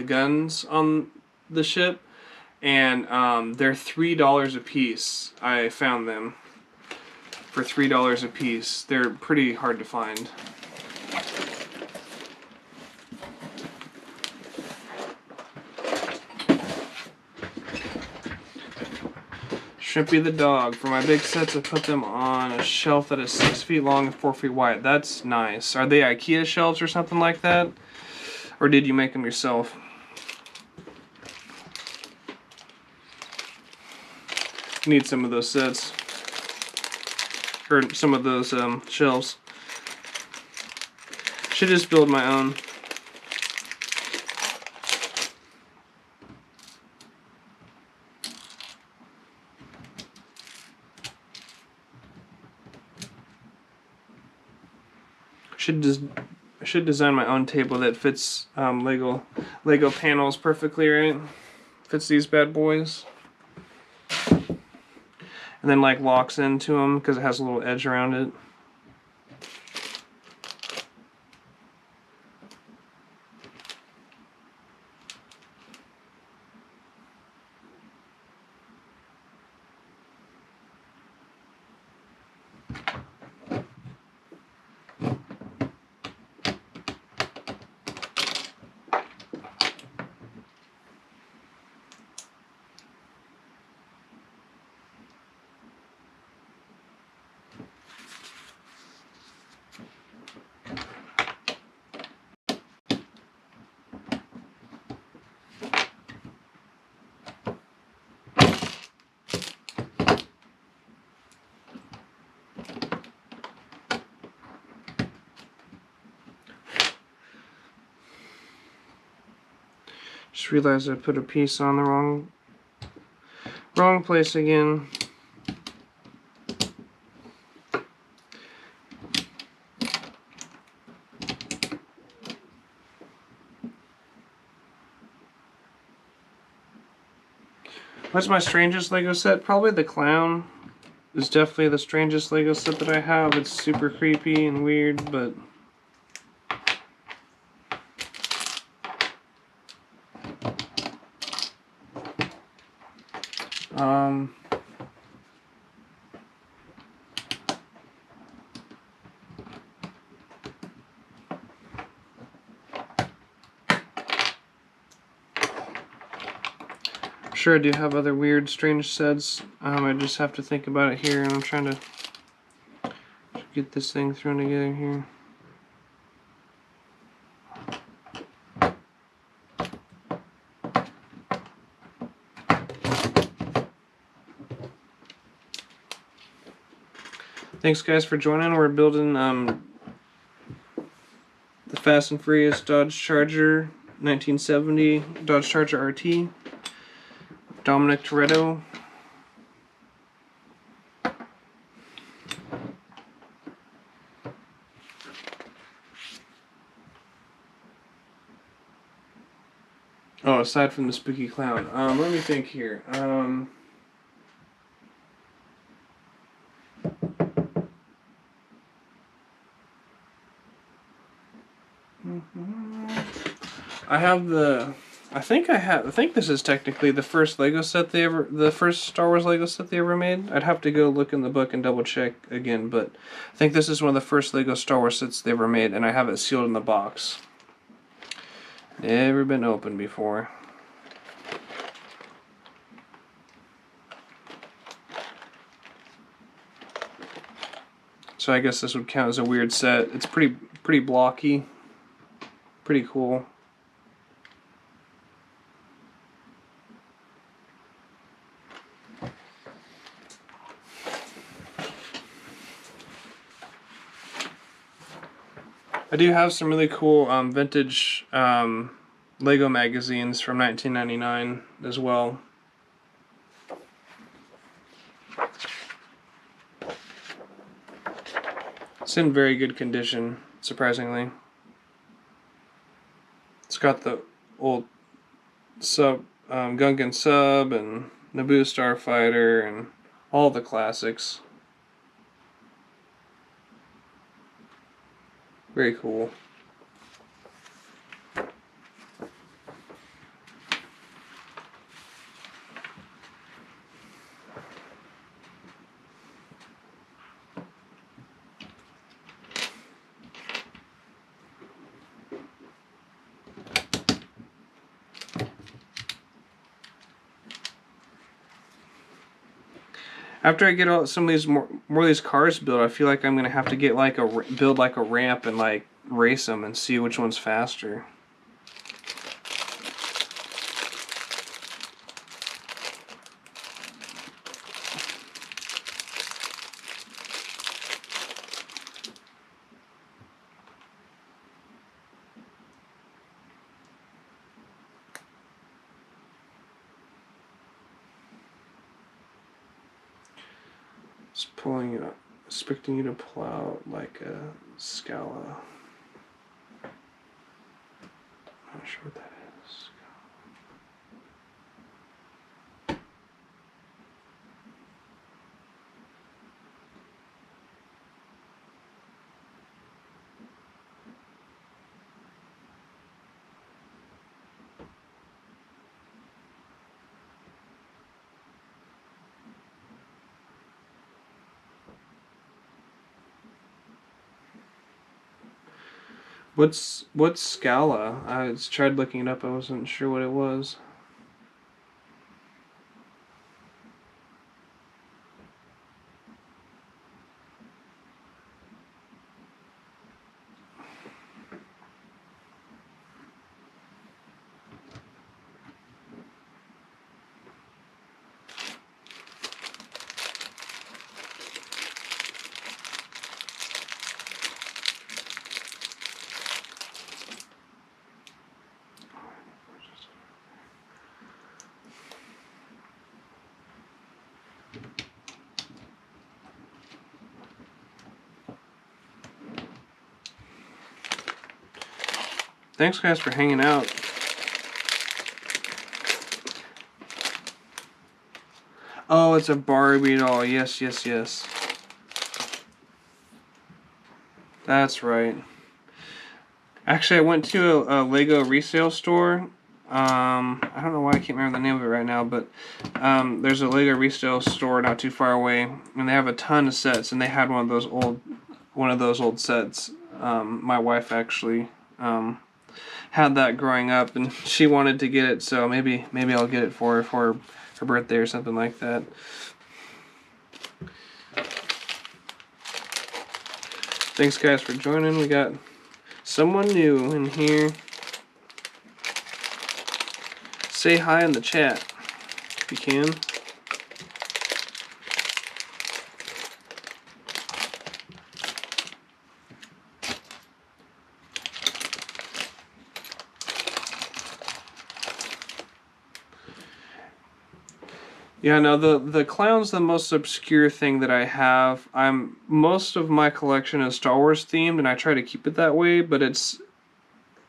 guns on the ship, and they're $3 a piece. I found them for $3 a piece. They're pretty hard to find. Shrimpy the dog. For my big sets, I put them on a shelf that is 6 feet long and 4 feet wide. That's nice. Are they IKEA shelves or something like that? Or did you make them yourself? Need some of those sets. Or some of those shelves. Should just build my own. Should design my own table that fits Lego panels perfectly, right? Fits these bad boys. And then like locks into them because it has a little edge around it. Just realized I put a piece on the wrong place again. What's my strangest Lego set? Probably the clown is definitely the strangest Lego set that I have. It's super creepy and weird, but sure, I do have other weird, strange sets. I just have to think about it here, and I'm trying to get this thing thrown together here. Thanks, guys, for joining. We're building the Fast and Furious Dodge Charger 1970 Dodge Charger RT. Dominic Toretto. Oh, aside from the spooky clown. Let me think here. I think this is technically the first Lego set the first Star Wars Lego set they ever made. I'd have to go look in the book and double check again, but I think this is one of the first Lego Star Wars sets they ever made, and I have it sealed in the box. Never been opened before. So I guess this would count as a weird set. It's pretty blocky. Pretty cool. I do have some really cool vintage Lego magazines from 1999 as well. It's in very good condition, surprisingly. It's got the old Gungan Sub and Naboo Starfighter and all the classics. Very cool. After I get all some of these more of these cars built, I feel like I'm gonna have to get like build like a ramp and like race them and see which one's faster. It's pulling you up, expecting you to pull out like a Scala. Not sure what that is. What's Scala? I tried looking it up. I wasn't sure what it was. Thanks, guys, for hanging out. Oh, it's a Barbie doll. Yes, yes, yes. That's right. Actually, I went to a Lego resale store. I don't know why I can't remember the name of it right now, but there's a Lego resale store not too far away, and they have a ton of sets. And they had one of those old sets. My wife actually had that growing up, and she wanted to get it, so maybe I'll get it for her birthday or something like that. Thanks, guys, for joining. We got someone new in here. Say hi in the chat if you can. Yeah, no, the clown's the most obscure thing that I have. Most of my collection is Star Wars themed, and I try to keep it that way. But it's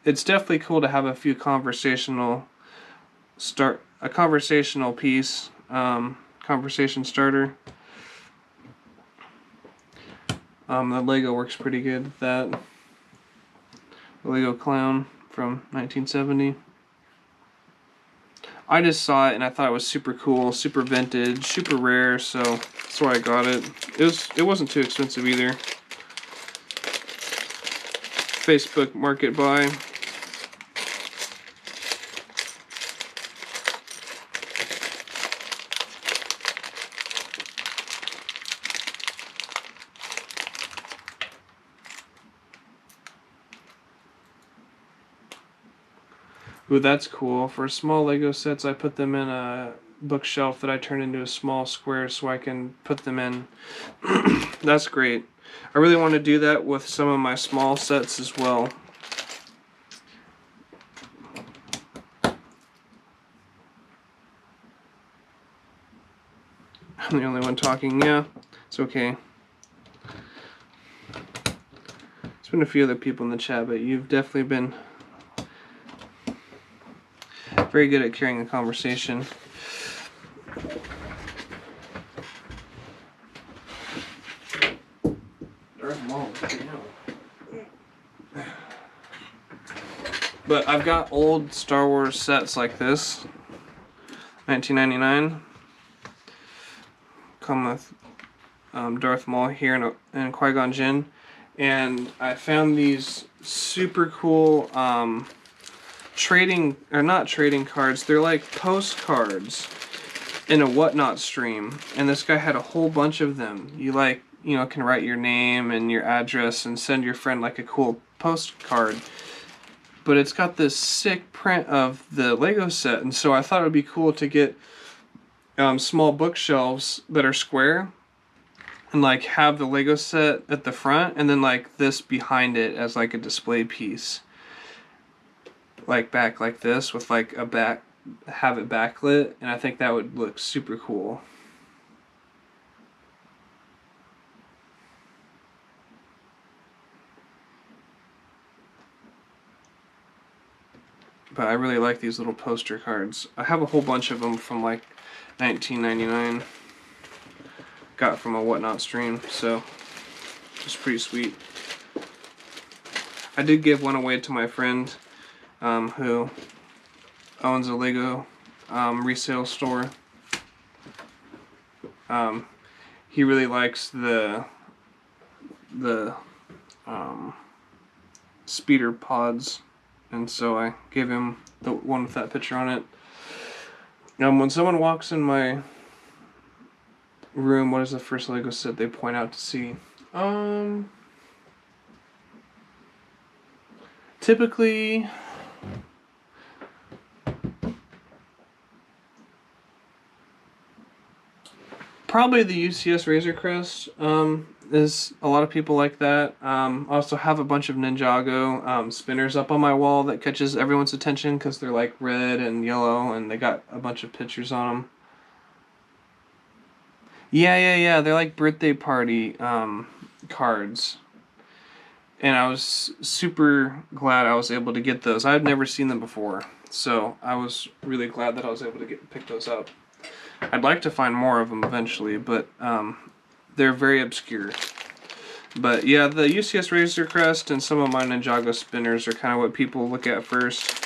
definitely cool to have a few conversation piece, conversation starter. The Lego works pretty good with that. The Lego clown from 1970. I just saw it and I thought it was super cool, super vintage, super rare, so that's why I got it. It wasn't too expensive either. Facebook Market Buy. Ooh, that's cool. For small Lego sets, I put them in a bookshelf that I turned into a small square so I can put them in. That's great. I really want to do that with some of my small sets as well. I'm the only one talking. Yeah, it's okay. There's been a few other people in the chat, but you've definitely been very good at carrying a conversation. But I've got old Star Wars sets like this, 1999. Come with Darth Maul here and Qui-Gon Jinn, and I found these super cool not trading cards. They're like postcards in a Whatnot stream, and this guy had a whole bunch of them. You can write your name and your address and send your friend like a cool postcard. But it's got this sick print of the Lego set, and so I thought it would be cool to get small bookshelves that are square and like have the Lego set at the front and then like this behind it as like a display piece. Like back like this with like have it backlit, and I think that would look super cool. But I really like these little poster cards. I have a whole bunch of them from like 1999. Got from a Whatnot stream, so it's pretty sweet. I did give one away to my friend who owns a Lego resale store. He really likes the speeder pods, and so I gave him the one with that picture on it. When someone walks in my room, what is the first Lego set they point out to see? Typically probably the UCS Razor Crest. Is a lot of people like that. I also have a bunch of Ninjago spinners up on my wall that catches everyone's attention because they're like red and yellow, and they got a bunch of pictures on them. Yeah. They're like birthday party cards. and I was super glad I was able to get those. I've never seen them before, so I was really glad that I was able to pick those up. I'd like to find more of them eventually, but they're very obscure. But yeah, the UCS Razor Crest and some of my Ninjago spinners are kind of what people look at first.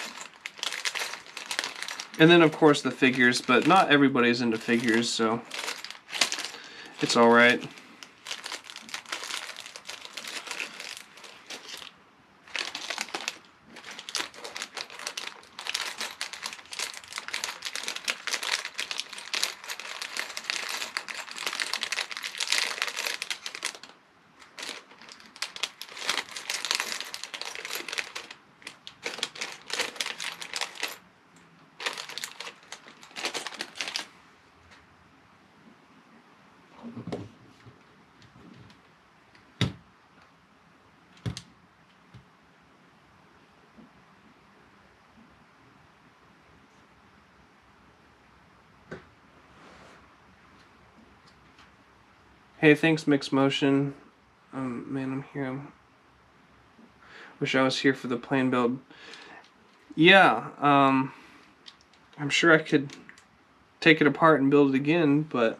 And then of course the figures, but not everybody's into figures, so it's alright. Hey, thanks Mixed Motion. Man, I'm here. Wish I was here for the plane build. Yeah, I'm sure I could take it apart and build it again, but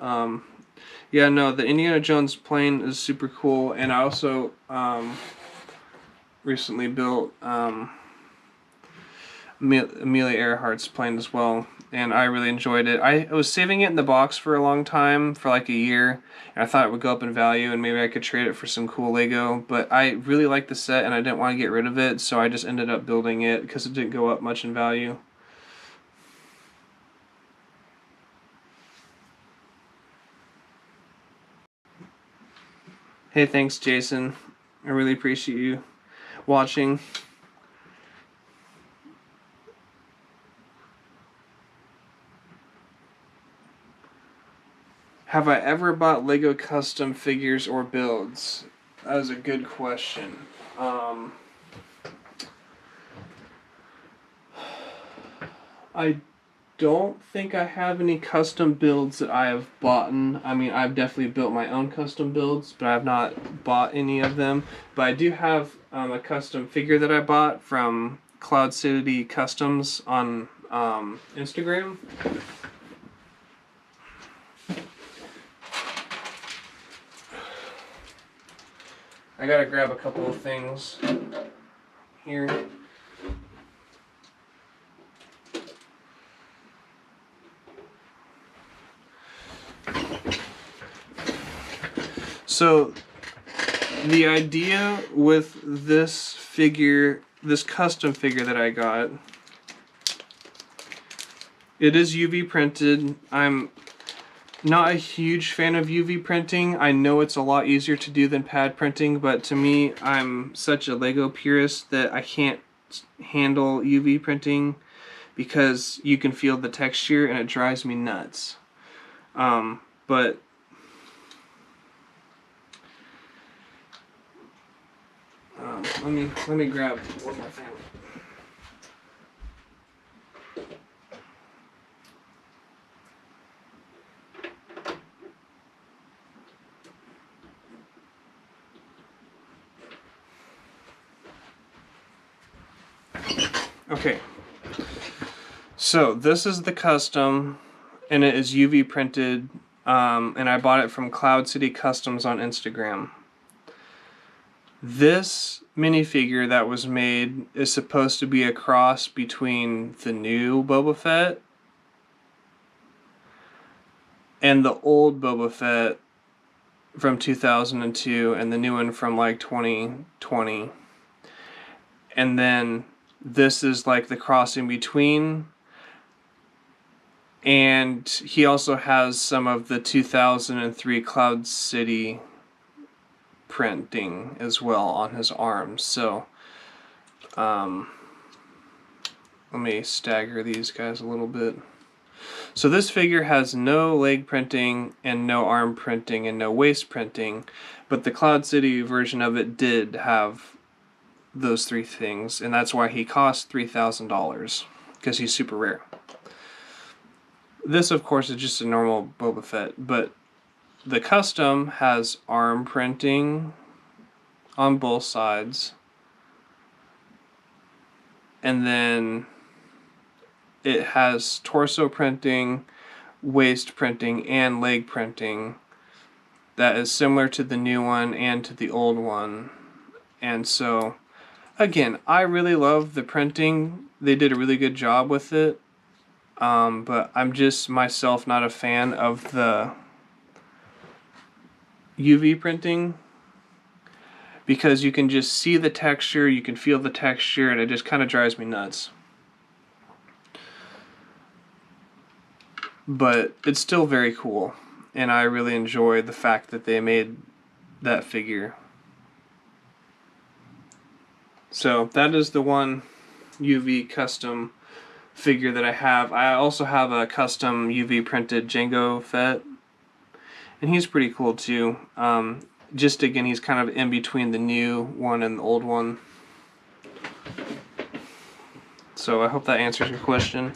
yeah, no, the Indiana Jones plane is super cool, and I also recently built Amelia Earhart's plane as well, and I really enjoyed it. I was saving it in the box for a long time, for like a year, and I thought it would go up in value and maybe I could trade it for some cool Lego, but I really liked the set and I didn't want to get rid of it, so I just ended up building it because it didn't go up much in value. Hey, thanks Jason. I really appreciate you watching. Have I ever bought Lego custom figures or builds? That was a good question. I don't think I have any custom builds that I have bought. I mean, I've definitely built my own custom builds, but I've not bought any of them. But I do have a custom figure that I bought from Cloud City Customs on Instagram. I gotta grab a couple of things here. So the idea with this figure, this custom figure that I got, it is UV printed. I'm not a huge fan of UV printing. I know it's a lot easier to do than pad printing, but to me, I'm such a Lego purist that I can't handle UV printing because you can feel the texture and it drives me nuts. But let me grab one more thing. Okay, so this is the custom, and it is UV printed, and I bought it from Cloud City Customs on Instagram. This minifigure that was made is supposed to be a cross between the new Boba Fett and the old Boba Fett from 2002 and the new one from like 2020. And then this is like the cross in between. And he also has some of the 2003 Cloud City printing as well on his arms. So let me stagger these guys a little bit. So this figure has no leg printing and no arm printing and no waist printing, but the Cloud City version of it did have those three things, and that's why he cost $3,000, because he's super rare. This, of course, is just a normal Boba Fett, but the custom has arm printing on both sides. And then it has torso printing, waist printing, and leg printing that is similar to the new one and to the old one. And so, again, I really love the printing. They did a really good job with it. But I'm just myself not a fan of the UV printing, because you can just see the texture, you can feel the texture, and it just kind of drives me nuts. But it's still very cool, and I really enjoy the fact that they made that figure. So that is the one UV custom figure that I have. I also have a custom UV printed Jango Fett, and he's pretty cool too. Just again, he's kind of in between the new one and the old one. So I hope that answers your question.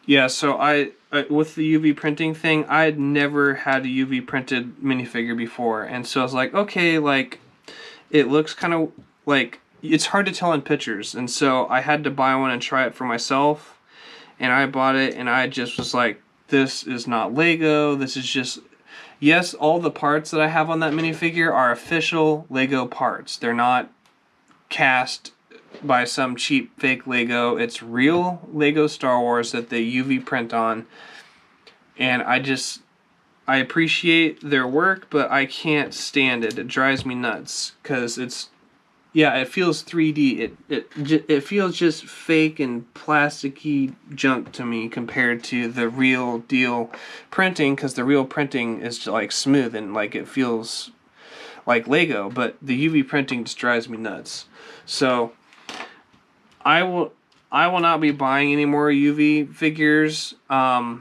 Yeah, so I with the UV printing thing, I had never had a UV printed minifigure before, and so I was like, okay, like it looks kind of like it's hard to tell in pictures, and so I had to buy one and try it for myself, and I bought it, and I just was like, this is not Lego. This is just, yes, all the parts that I have on that minifigure are official Lego parts. They're not cast by some cheap fake Lego. It's real Lego Star Wars that they UV print on, and I appreciate their work, but I can't stand it. It drives me nuts because it feels 3D. It feels just fake and plasticky junk to me compared to the real deal printing, because the real printing is just like smooth and like it feels like Lego, but the UV printing just drives me nuts. So I will not be buying any more UV figures. There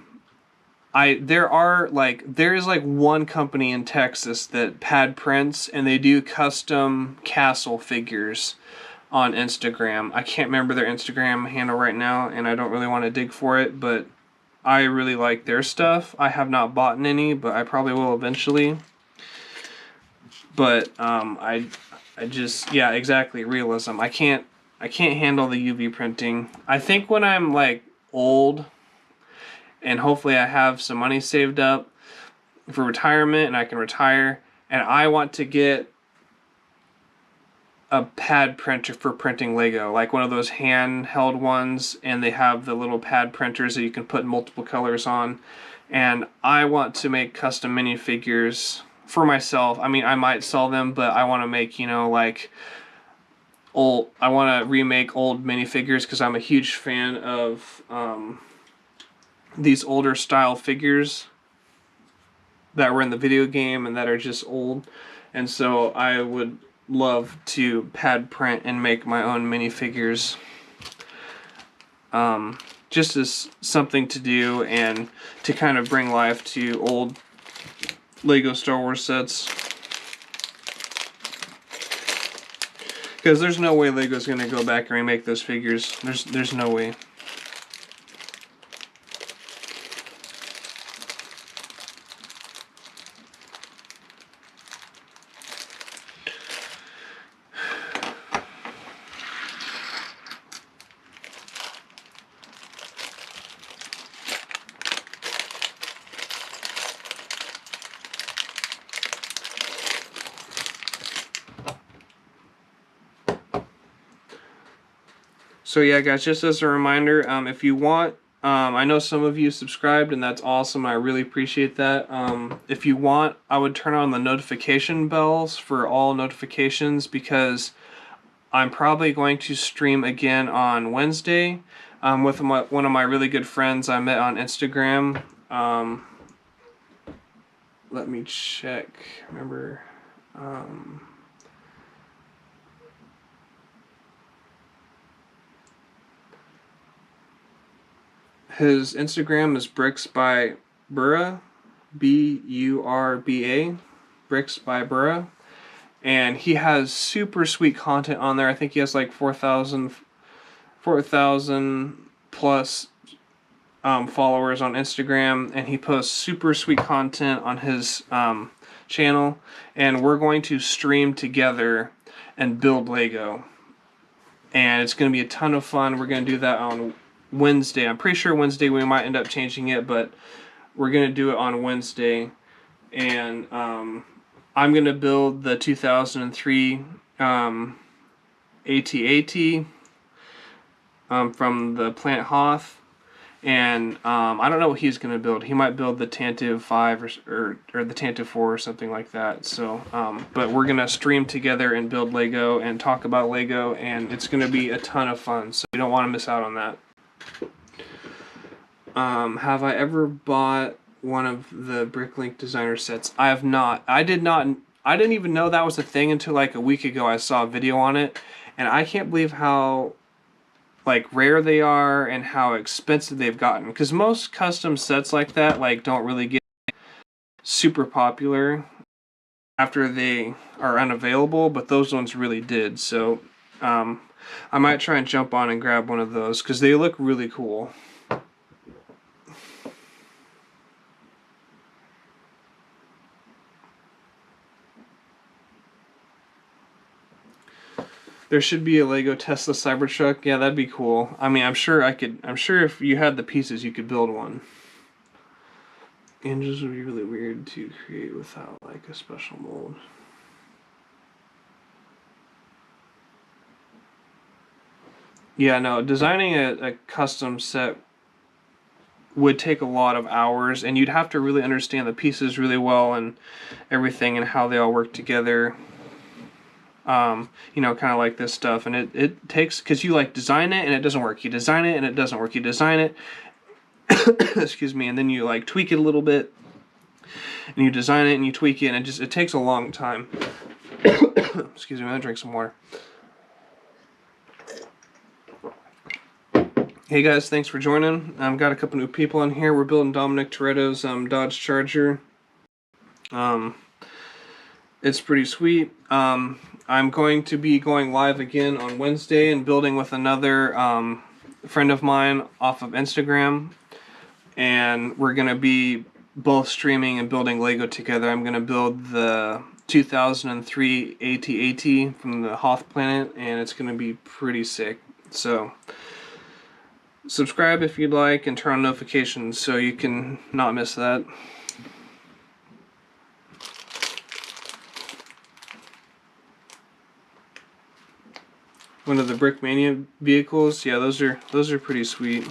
is like one company in Texas that pad prints, and they do custom castle figures on Instagram. I can't remember their Instagram handle right now, and I don't really want to dig for it, but I really like their stuff. I have not bought any, but I probably will eventually. But I just, yeah, exactly, realism. I can't handle the UV printing. I think when I'm like old and hopefully I have some money saved up for retirement and I can retire, and I want to get a pad printer for printing Lego, like one of those handheld ones, and they have the little pad printers that you can put multiple colors on, and I want to make custom minifigures for myself. I mean, I might sell them, but I want to make, like I want to remake old minifigures because I'm a huge fan of these older style figures that were in the video game and that are just old. And so I would love to pad print and make my own minifigures, just as something to do and to kind of bring life to old Lego Star Wars sets. Because there's no way Lego's going to go back and remake those figures. There's no way. So yeah, guys, just as a reminder, if you want, I know some of you subscribed, and that's awesome. I really appreciate that. If you want, I would turn on the notification bells for all notifications, because I'm probably going to stream again on Wednesday with one of my really good friends I met on Instagram. let me check. Remember, his Instagram is Bricks by Burra, Burba, Bricks by Burra, and he has super sweet content on there. I think he has like 4,000 plus followers on Instagram, and he posts super sweet content on his channel. And we're going to stream together and build Lego, and it's going to be a ton of fun. We're going to do that on Wednesday. I'm pretty sure Wednesday we might end up changing it, but we're going to do it on Wednesday. And I'm going to build the 2003 AT-AT from the Planet Hoth. And I don't know what he's going to build. He might build the Tantive 5 or the Tantive 4 or something like that. So, but we're going to stream together and build Lego and talk about Lego, and it's going to be a ton of fun. So you don't want to miss out on that. Have I ever bought one of the Bricklink designer sets? I have not. I didn't even know that was a thing until like a week ago. I saw a video on it, and I can't believe how like rare they are and how expensive they've gotten, because most custom sets like that like don't really get super popular after they are unavailable, but those ones really did. So I might try and jump on and grab one of those because they look really cool. There should be a Lego Tesla Cybertruck. Yeah, that'd be cool. I mean, I'm sure if you had the pieces, you could build one. Hinges would be really weird to create without like a special mold. Yeah, no, designing a custom set would take a lot of hours, and you'd have to really understand the pieces really well and everything and how they all work together. You know, kind of like this stuff, and it takes, because you like design it and it doesn't work, you design it and it doesn't work, you design it excuse me, and then you like tweak it a little bit, and you design it and you tweak it, and it takes a long time. Excuse me, I'm gonna drink some water. Hey guys, thanks for joining. I've got a couple new people in here. We're building Dominic Toretto's Dodge Charger. It's pretty sweet. I'm going to be going live again on Wednesday and building with another friend of mine off of Instagram. And we're going to be both streaming and building Lego together. I'm going to build the 2003 AT-AT from the Hoth Planet, and it's going to be pretty sick. So subscribe if you'd like and turn on notifications so you can not miss that. One of the Brickmania vehicles, yeah, those are pretty sweet.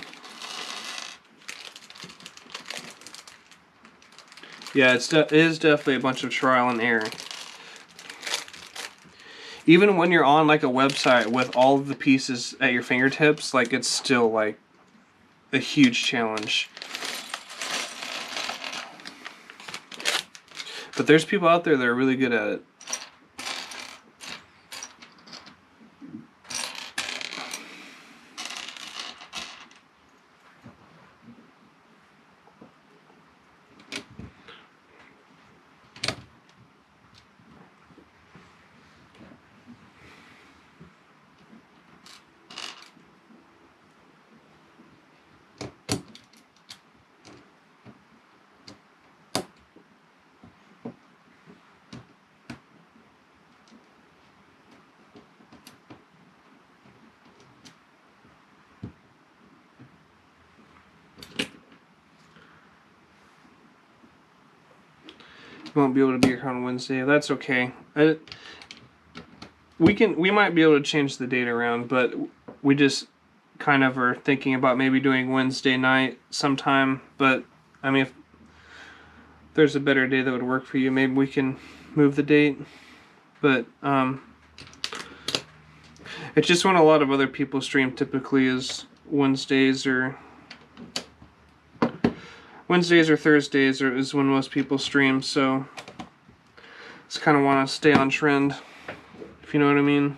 Yeah, it is definitely a bunch of trial and error. Even when you're on like a website with all of the pieces at your fingertips, like it's still like a huge challenge. But there's people out there that are really good at it. Won't be able to be here on Wednesday. That's okay. We might be able to change the date around, but we just kind of are thinking about maybe doing Wednesday night sometime. But I mean, if there's a better day that would work for you, maybe we can move the date. But it's just when a lot of other people stream typically is Wednesdays or Wednesdays or Thursdays is when most people stream, so just kind of want to stay on trend, if you know what I mean.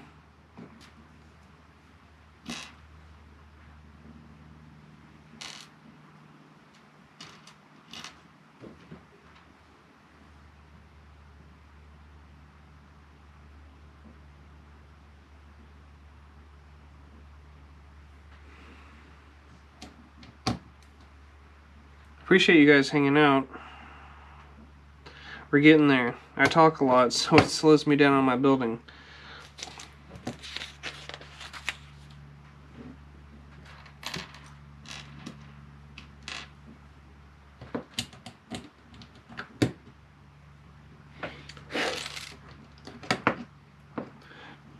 Appreciate you guys hanging out. We're getting there. I talk a lot, so it slows me down on my building.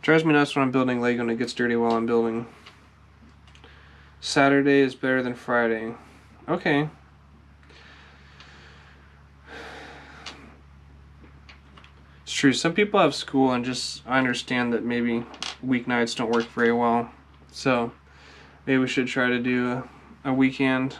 Drives me nuts when I'm building Lego and it gets dirty while I'm building. Saturday is better than Friday. Okay. It's true. Some people have school and I understand that maybe weeknights don't work very well. So maybe we should try to do a weekend.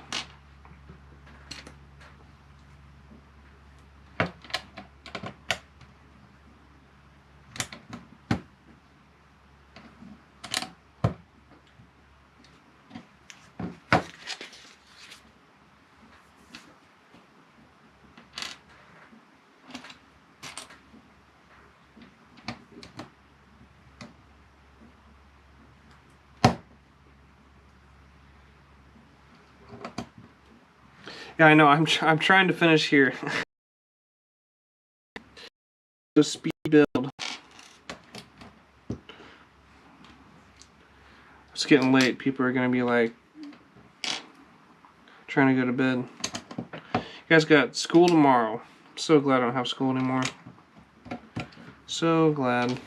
Yeah, I know. I'm trying to finish here. The speed build. It's getting late. People are gonna be like trying to go to bed. You guys got school tomorrow. I'm so glad I don't have school anymore. So glad.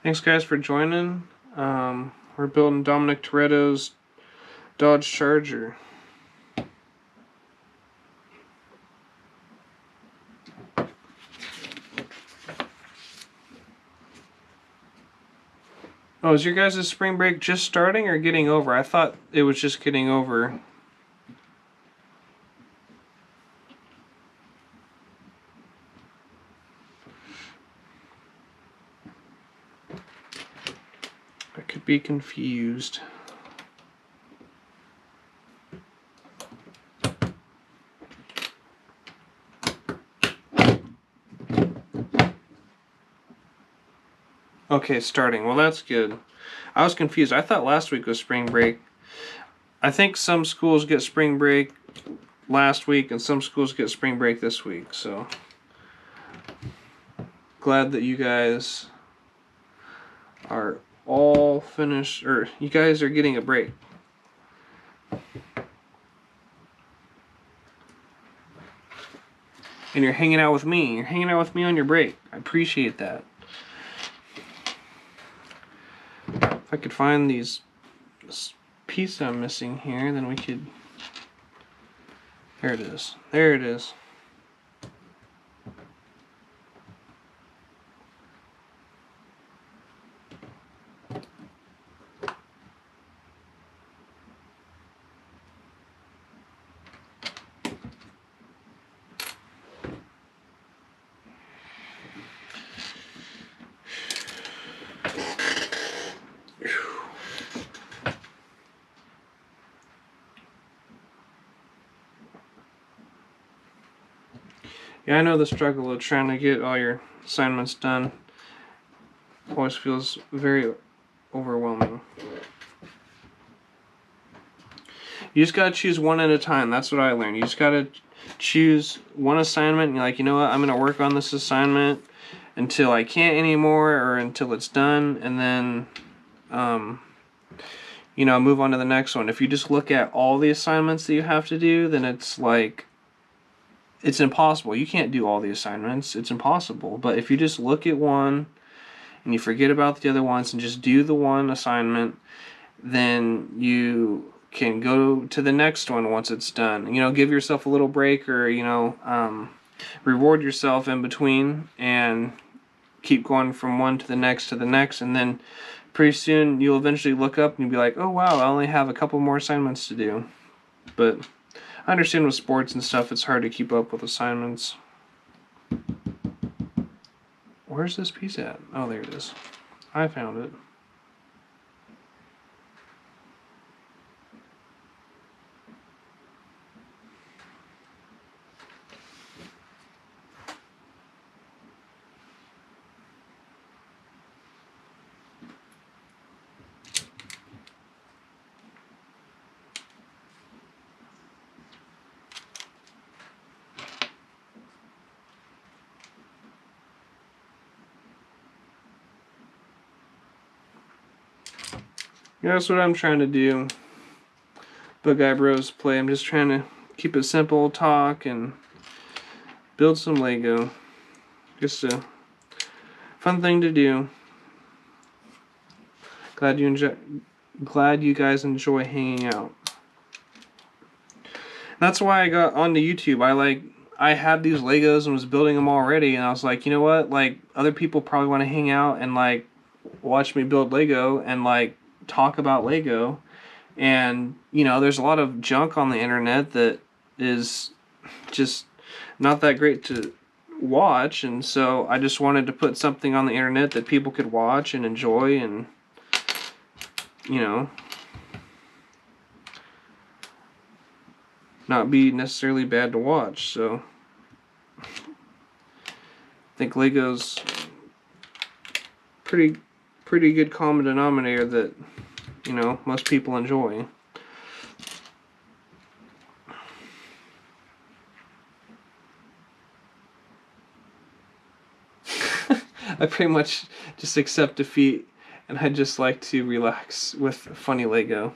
Thanks, guys, for joining. We're building Dominic Toretto's Dodge Charger. Oh, is your guys' spring break just starting or getting over? I thought it was just getting over. I could be confused. Okay, starting. Well, that's good. I was confused. I thought last week was spring break. I think some schools get spring break last week and some schools get spring break this week. So glad that you guys are all finished, or you guys are getting a break. And you're hanging out with me. You're hanging out with me on your break. I appreciate that. If I could find this piece I'm missing here, then we could... There it is. There it is. Yeah, I know the struggle of trying to get all your assignments done. Always feels very overwhelming. You just gotta choose one at a time. That's what I learned. You just gotta choose one assignment and you're like, you know what, I'm gonna work on this assignment until I can't anymore or until it's done, and then move on to the next one. If you just look at all the assignments that you have to do, then it's like, it's impossible. You can't do all the assignments. It's impossible. But if you just look at one and you forget about the other ones and just do the one assignment, then you can go to the next one once it's done. Give yourself a little break, or, reward yourself in between, and keep going from one to the next, and then pretty soon you'll eventually look up and you'll be like, oh wow, I only have a couple more assignments to do. But I understand with sports and stuff, it's hard to keep up with assignments. Where's this piece at? Oh, there it is. I found it. Yeah, that's what I'm trying to do. Bug Eye Bros play. I'm just trying to keep it simple, talk, and build some Lego. Just a fun thing to do. Glad you guys enjoy hanging out. That's why I got onto YouTube. I had these Legos and was building them already, and I was like, you know what? Like, other people probably want to hang out and like watch me build Lego and like talk about Lego. And there's a lot of junk on the internet that is just not that great to watch, and so I just wanted to put something on the internet that people could watch and enjoy, and not be necessarily bad to watch. So I think Lego's pretty good common denominator that most people enjoy. I pretty much just accept defeat, and I just like to relax with funny Lego.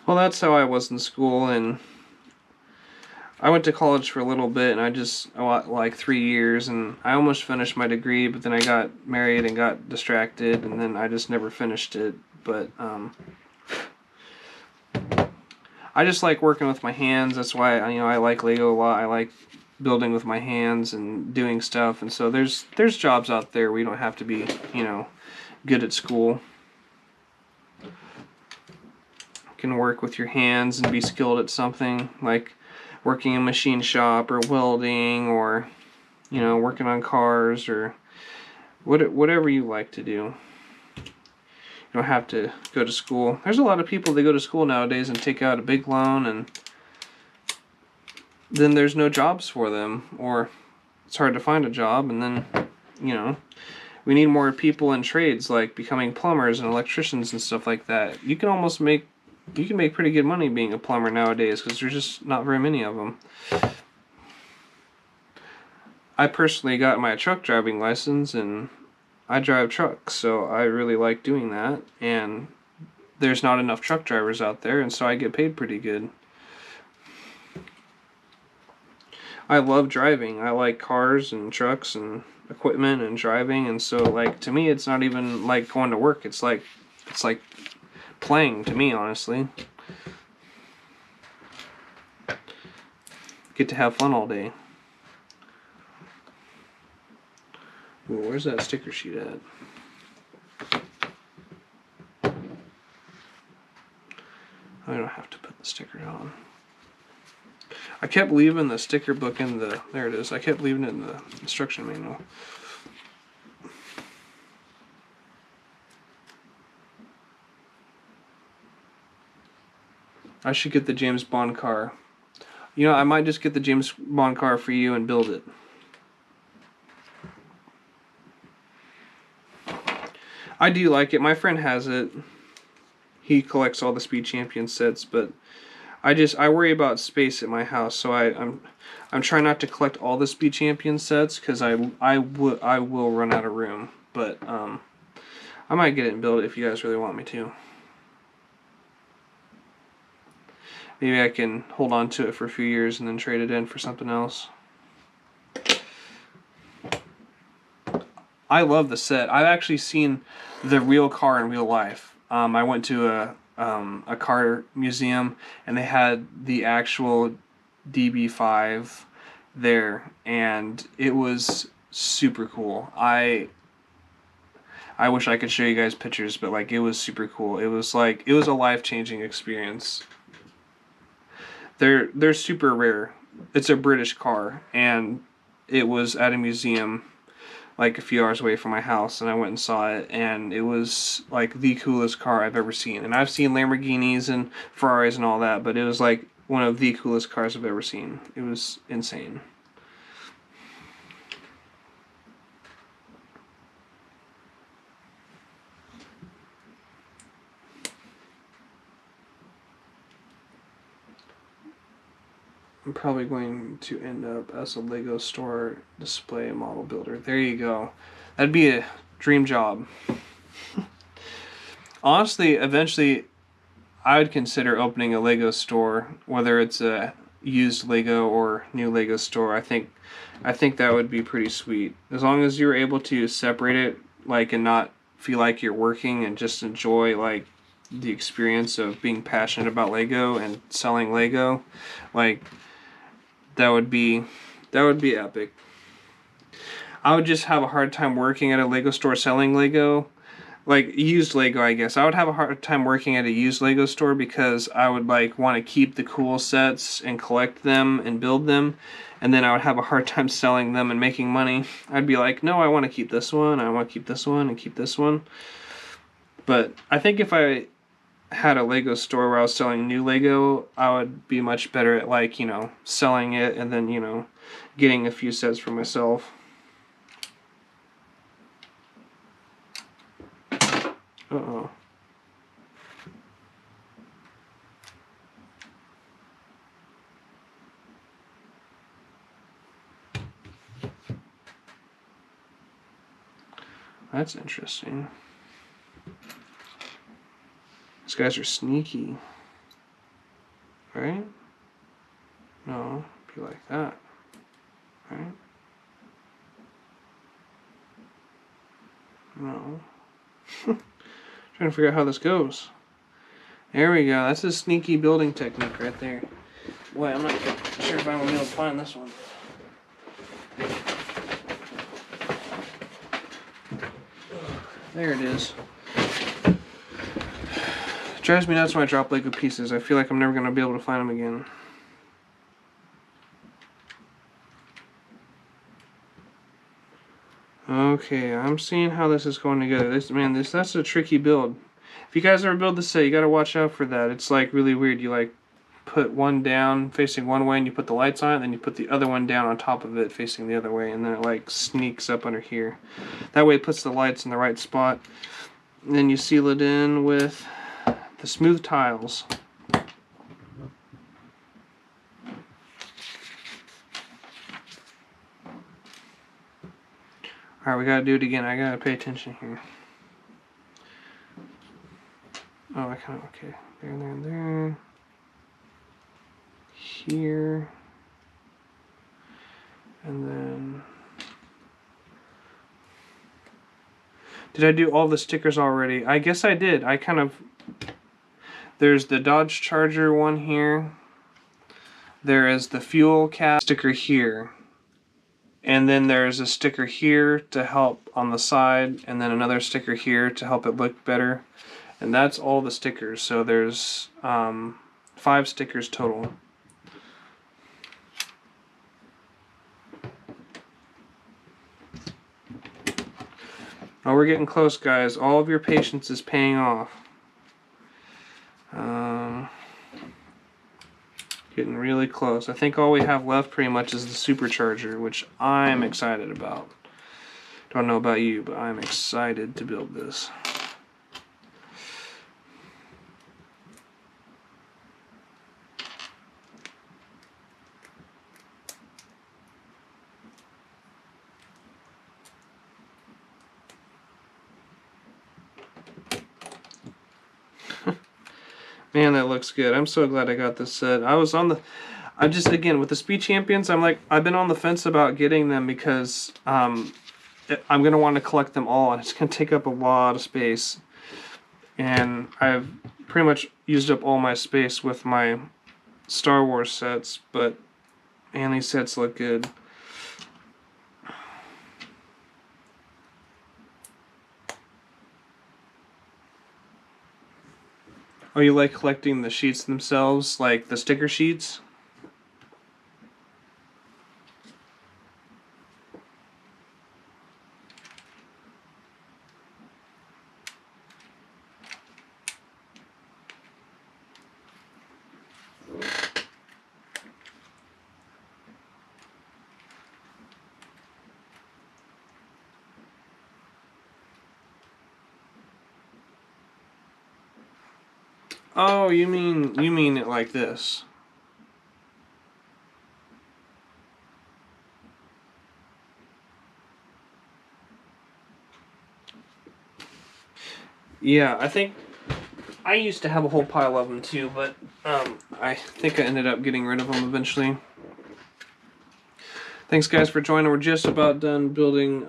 Well, that's how I was in school, and I went to college for a little bit, and like 3 years, and I almost finished my degree, but then I got married and got distracted, and then I just never finished it. But I just like working with my hands. That's why I like Lego a lot. I like building with my hands and doing stuff, and so there's jobs out there where you don't have to be good at school. You can work with your hands and be skilled at something, like working in a machine shop or welding, or working on cars, or whatever you like to do. You don't have to go to school. There's a lot of people that go to school nowadays and take out a big loan, and then there's no jobs for them, or it's hard to find a job, and then we need more people in trades, like becoming plumbers and electricians and stuff like that. You can make pretty good money being a plumber nowadays, because there's just not very many of them. I personally got my truck driving license, and I drive trucks, so I really like doing that, and there's not enough truck drivers out there, and so I get paid pretty good. I love driving. I like cars and trucks and equipment and driving, and so like to me it's not even like going to work. It's like playing to me, honestly. Get to have fun all day. Ooh, where's that sticker sheet at? I don't have to put the sticker on. I kept leaving the sticker book in the... There it is. I kept leaving it in the instruction manual. I should get the James Bond car. I might just get the James Bond car for you and build it. I do like it. My friend has it. He collects all the Speed Champion sets, but I worry about space at my house, so I'm trying not to collect all the Speed Champion sets, because I will run out of room. But I'm I might get it and build it if you guys really want me to. Maybe I can hold on to it for a few years and then trade it in for something else. I love the set. I've actually seen the real car in real life. I went to a car museum and they had the actual DB5 there, and it was super cool. I wish I could show you guys pictures, but like it was super cool. It was a life-changing experience. They're super rare. It's a British car, and it was at a museum like a few hours away from my house, and I went and saw it, and it was like the coolest car I've ever seen. And I've seen Lamborghinis and Ferraris and all that, but it was like one of the coolest cars I've ever seen. It was insane. I'm probably going to end up as a Lego store display model builder. There you go. That'd be a dream job. Honestly, eventually, I would consider opening a Lego store, whether it's a used Lego or new Lego store. I think that would be pretty sweet. As long as you're able to separate it, like, and not feel like you're working and just enjoy like the experience of being passionate about Lego and selling Lego, like that would be epic. I would just have a hard time working at a Lego store selling Lego. Like used Lego, I guess. I would have a hard time working at a used Lego store because I would like want to keep the cool sets and collect them and build them, and then I would have a hard time selling them and making money. I'd be like, no, I want to keep this one, I want to keep this one, and keep this one. But I think if I had a Lego store where I was selling new Lego, I would be much better at like, selling it and then, getting a few sets for myself. Uh-oh. That's interesting. These guys are sneaky. Right? No, be like that. Right? No. Trying to figure out how this goes. There we go. That's a sneaky building technique right there. Boy, I'm not sure if I'm going to be able to find this one. There it is. It drives me nuts when I drop Lego pieces. I feel like I'm never going to be able to find them again. Okay, I'm seeing how this is going together. That's a tricky build. If you guys ever build this set, you gotta watch out for that. It's like really weird. You like put one down facing one way and you put the lights on it, then you put the other one down on top of it facing the other way, and then it like sneaks up under here. That way it puts the lights in the right spot. And then you seal it in with the smooth tiles. Alright, we gotta do it again. I gotta pay attention here. Oh, okay. There. Here. And then... Did I do all the stickers already? I guess I did. There's the Dodge Charger one here. There is the fuel cap sticker here. And then there's a sticker here to help on the side, and then another sticker here to help it look better. And that's all the stickers. So there's 5 stickers total. Oh, we're getting close, guys. All of your patience is paying off. Getting really close. I think all we have left pretty much is the supercharger, which I'm excited about. Don't know about you, but I'm excited to build this. Man, that looks good. I'm so glad I got this set. I just, again, with the Speed Champions, I've been on the fence about getting them because I'm going to want to collect them all, and it's going to take up a lot of space. And I've pretty much used up all my space with my Star Wars sets, but man, these sets look good. Oh, you like collecting the sheets themselves, like the sticker sheets? Oh, you mean it like this? Yeah, I think I used to have a whole pile of them too, but I think I ended up getting rid of them eventually. Thanks, guys, for joining. We're just about done building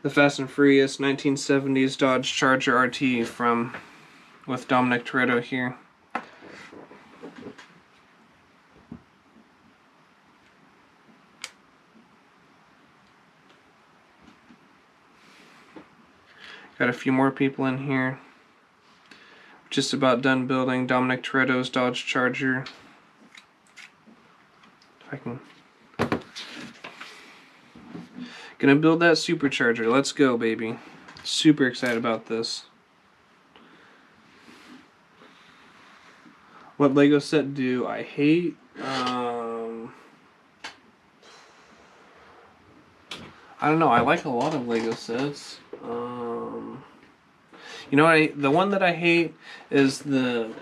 the Fast and Furious 1970s Dodge Charger RT with Dominic Toretto here. Got a few more people in here. Just about done building Dominic Toretto's Dodge Charger. If I can. Gonna build that supercharger. Let's go, baby. Super excited about this. What Lego set do I hate? I don't know. I like a lot of Lego sets. You know what? The one that I hate is the.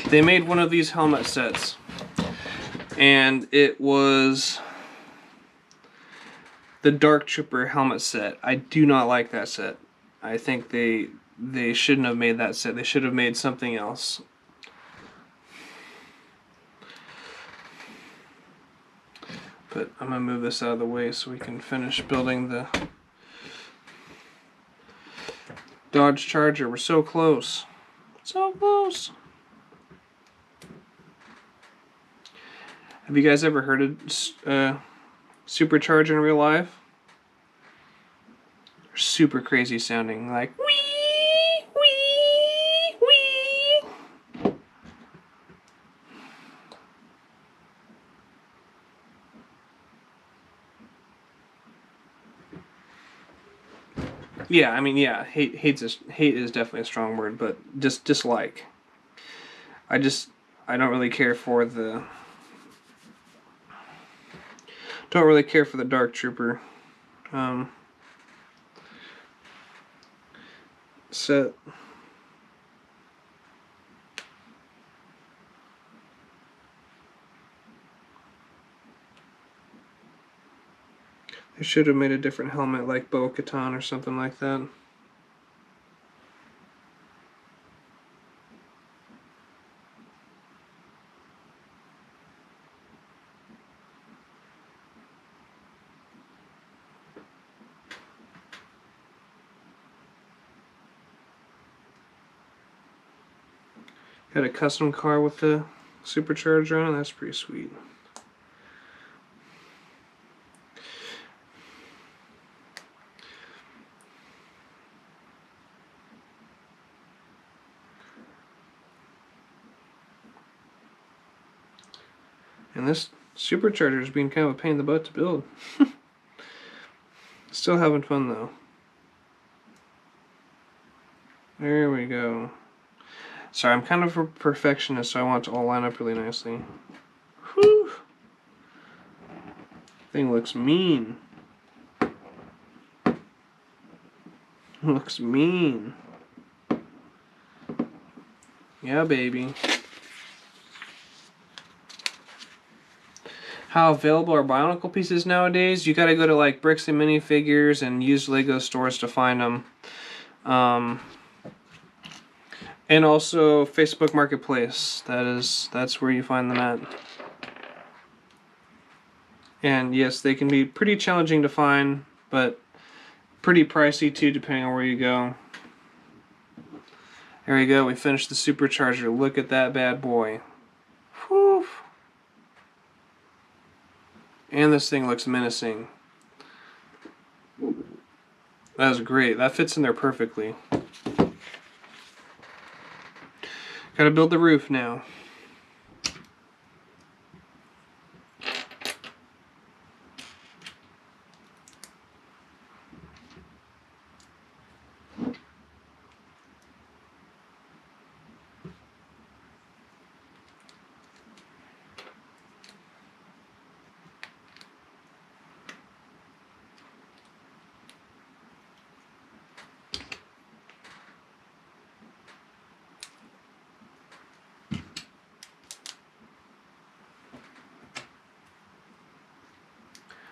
They made one of these helmet sets, and it was the Dark Trooper helmet set. I do not like that set. I think they shouldn't have made that set. They should have made something else. But I'm going to move this out of the way so we can finish building the Dodge Charger. We're so close. So close. Have you guys ever heard of supercharger in real life? They're super crazy sounding, like wee, wee, wee. Yeah, I mean, yeah, hate is definitely a strong word, but just dislike. I don't really care for the Dark Trooper set. They should have made a different helmet like Bo-Katan or something like that. Got a custom car with the supercharger on it. That's pretty sweet. And this supercharger is being kind of a pain in the butt to build. Still having fun though. There we go. Sorry, I'm kind of a perfectionist, so I want it to all line up really nicely. Whew! Thing looks mean. Looks mean. Yeah, baby. how available are Bionicle pieces nowadays. You got to go to like Bricks and Minifigures and used Lego stores to find them. And also Facebook Marketplace. That's where you find them at. And yes, they can be pretty challenging to find, but pretty pricey too, depending on where you go. There we go. We finished the supercharger. Look at that bad boy. Whew. And this thing looks menacing. That was great. That fits in there perfectly. Gotta build the roof now.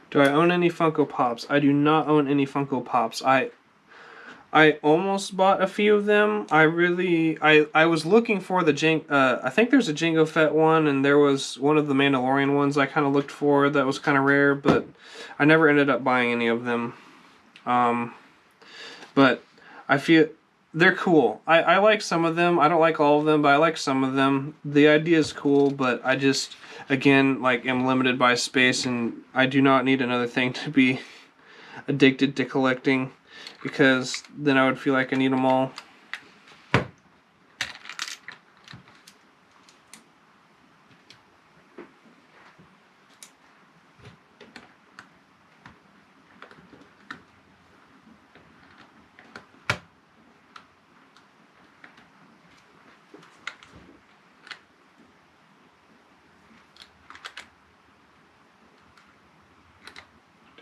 Do I own any Funko Pops? I do not own any Funko Pops. I almost bought a few of them. I was looking for the I think there's a Jango Fett one, and there was one of the Mandalorian ones I kind of looked for that was kind of rare, but I never ended up buying any of them. But I feel they're cool. I like some of them. I don't like all of them, but I like some of them. The idea is cool, but I just, again, like, am limited by space, and I do not need another thing to be addicted to collecting, because then I would feel like I need them all.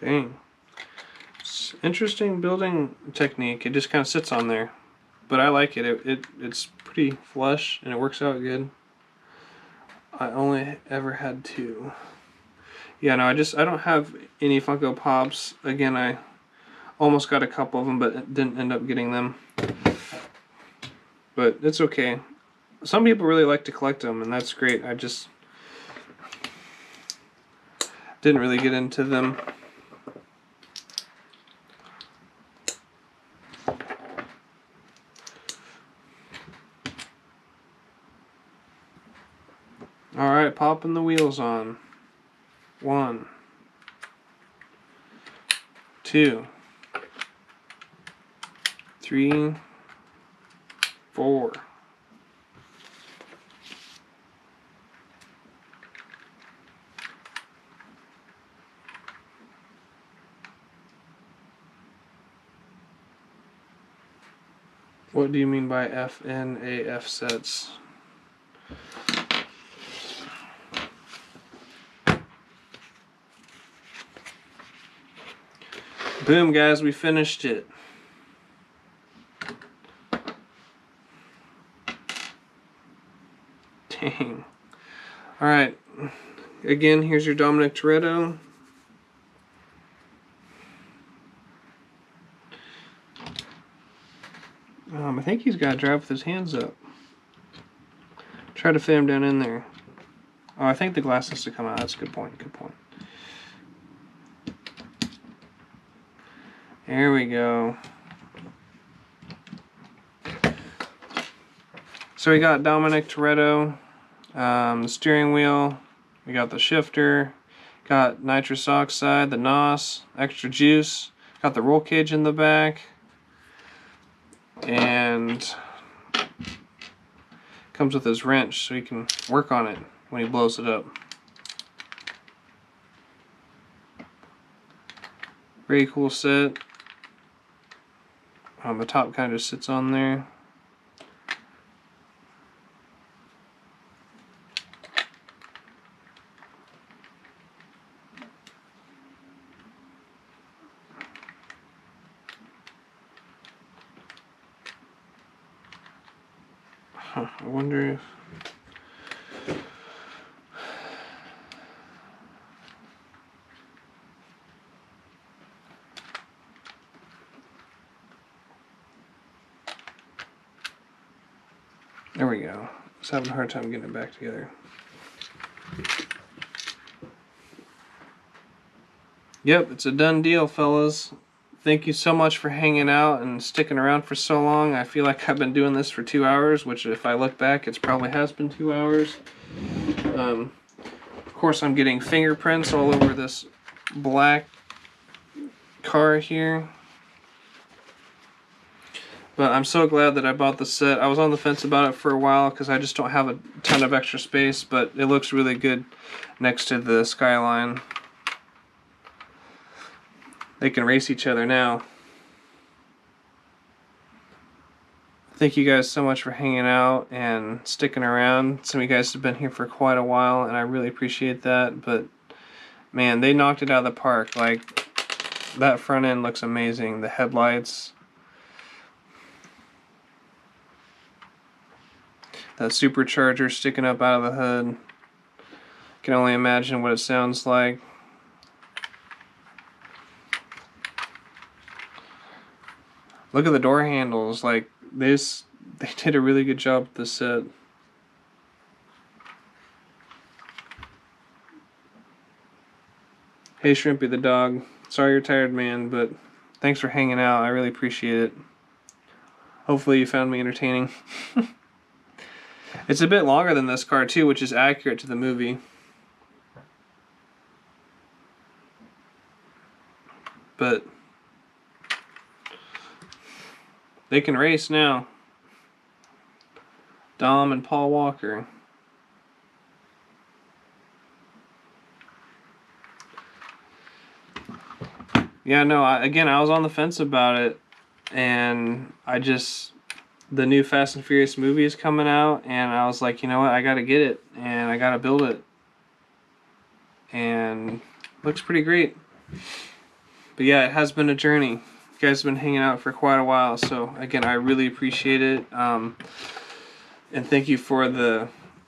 Dang. It's interesting building technique. It just kind of sits on there. But I like it. It's pretty flush and it works out good. I only ever had 2. Yeah, no, I don't have any Funko Pops. Again, I almost got a couple of them, but didn't end up getting them. But it's okay. Some people really like to collect them, and that's great. I just didn't really get into them. Alright, popping the wheels on. 1, 2, 3, 4. What do you mean by FNAF sets? Boom, guys, we finished it. Dang. Alright. Again, here's your Dominic Toretto. I think he's got to drive with his hands up. Try to fit him down in there. Oh, I think the glass has to come out. That's a good point. Good point. There we go. So we got Dominic Toretto, the steering wheel, we got the shifter, got nitrous oxide, the NOS, extra juice, got the roll cage in the back, and comes with his wrench so he can work on it when he blows it up. Very cool set. The top kind of sits on there. I wonder if... There we go. Just having a hard time getting it back together. Yep, it's a done deal, fellas. Thank you so much for hanging out and sticking around for so long. I feel like I've been doing this for 2 hours, which if I look back, it probably has been 2 hours. Of course, I'm getting fingerprints all over this black car here. But I'm so glad that I bought the set. I was on the fence about it for a while because I just don't have a ton of extra space, but it looks really good next to the Skyline. They can race each other now. Thank you guys so much for hanging out and sticking around. Some of you guys have been here for quite a while, and I really appreciate that. But, man, they knocked it out of the park. Like, that front end looks amazing. The headlights. That supercharger sticking up out of the hood. Can only imagine what it sounds like. Look at the door handles. Like this, they did a really good job with this set. Hey Shrimpy the dog. Sorry you're tired, man, but thanks for hanging out. I really appreciate it. Hopefully you found me entertaining. It's a bit longer than this car too, which is accurate to the movie. But they can race now. Dom and Paul Walker. Yeah, no, I was on the fence about it, and the new Fast and Furious movie is coming out, and I was like, you know what, I gotta get it, and I gotta build it. And looks pretty great. But yeah, it has been a journey. You guys have been hanging out for quite a while, so again, I really appreciate it. And thank you for the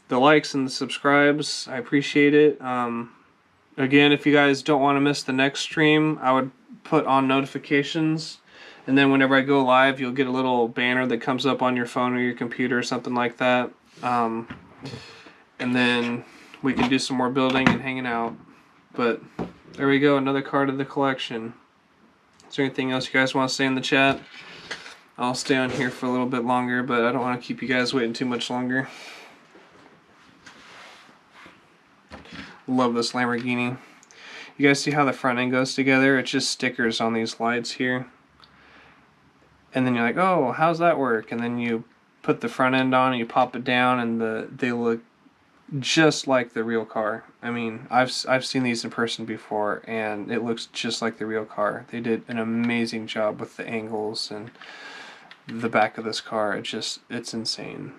likes and the subscribes. I appreciate it. Again, if you guys don't want to miss the next stream, I would put on notifications, and then whenever I go live, you'll get a little banner that comes up on your phone or your computer or something like that. And then we can do some more building and hanging out. But there we go, another card of the collection. Is there anything else you guys want to say in the chat? I'll stay on here for a little bit longer, but I don't want to keep you guys waiting too much longer. Love this Lamborghini. You guys see how the front end goes together? It's just stickers on these lights here. And then you're like, oh, how's that work? And then you put the front end on and you pop it down, and they look just like the real car. I mean, I've seen these in person before, and it looks just like the real car. They did an amazing job with the angles and the back of this car. It's insane.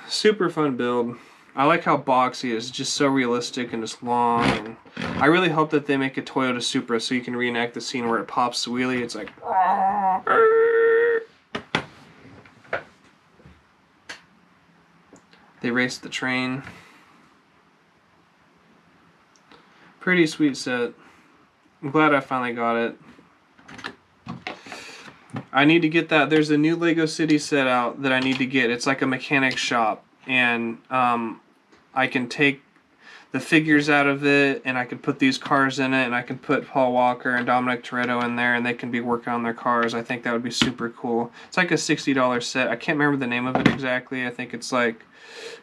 Super fun build. I like how boxy it is. It's just so realistic and just long. And I really hope that they make a Toyota Supra so you can reenact the scene where it pops the wheelie. It's like... They raced the train. Pretty sweet set. I'm glad I finally got it. I need to get that. There's a new Lego City set out that I need to get. It's like a mechanic shop. And I can take the figures out of it, and I can put these cars in it, and I can put Paul Walker and Dominic Toretto in there, and they can be working on their cars. I think that would be super cool. It's like a $60 set. I can't remember the name of it exactly. I think it's like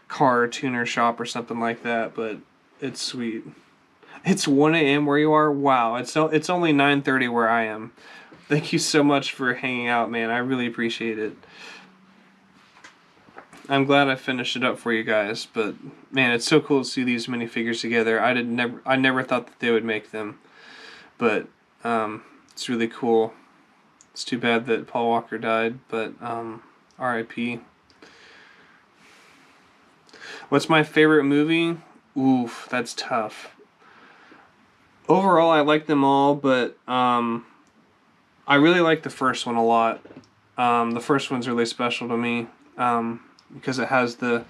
Car Tuner Shop or something like that, but it's sweet. It's 1 a.m. where you are? Wow, it's only 9:30 where I am. Thank you so much for hanging out, man. I really appreciate it. I'm glad I finished it up for you guys, but man, it's so cool to see these minifigures together. I never thought that they would make them, but it's really cool. It's too bad that Paul Walker died, but R.I.P. What's my favorite movie? Oof, that's tough. Overall, I like them all, but I really like the first one a lot. The first one's really special to me. Because it has the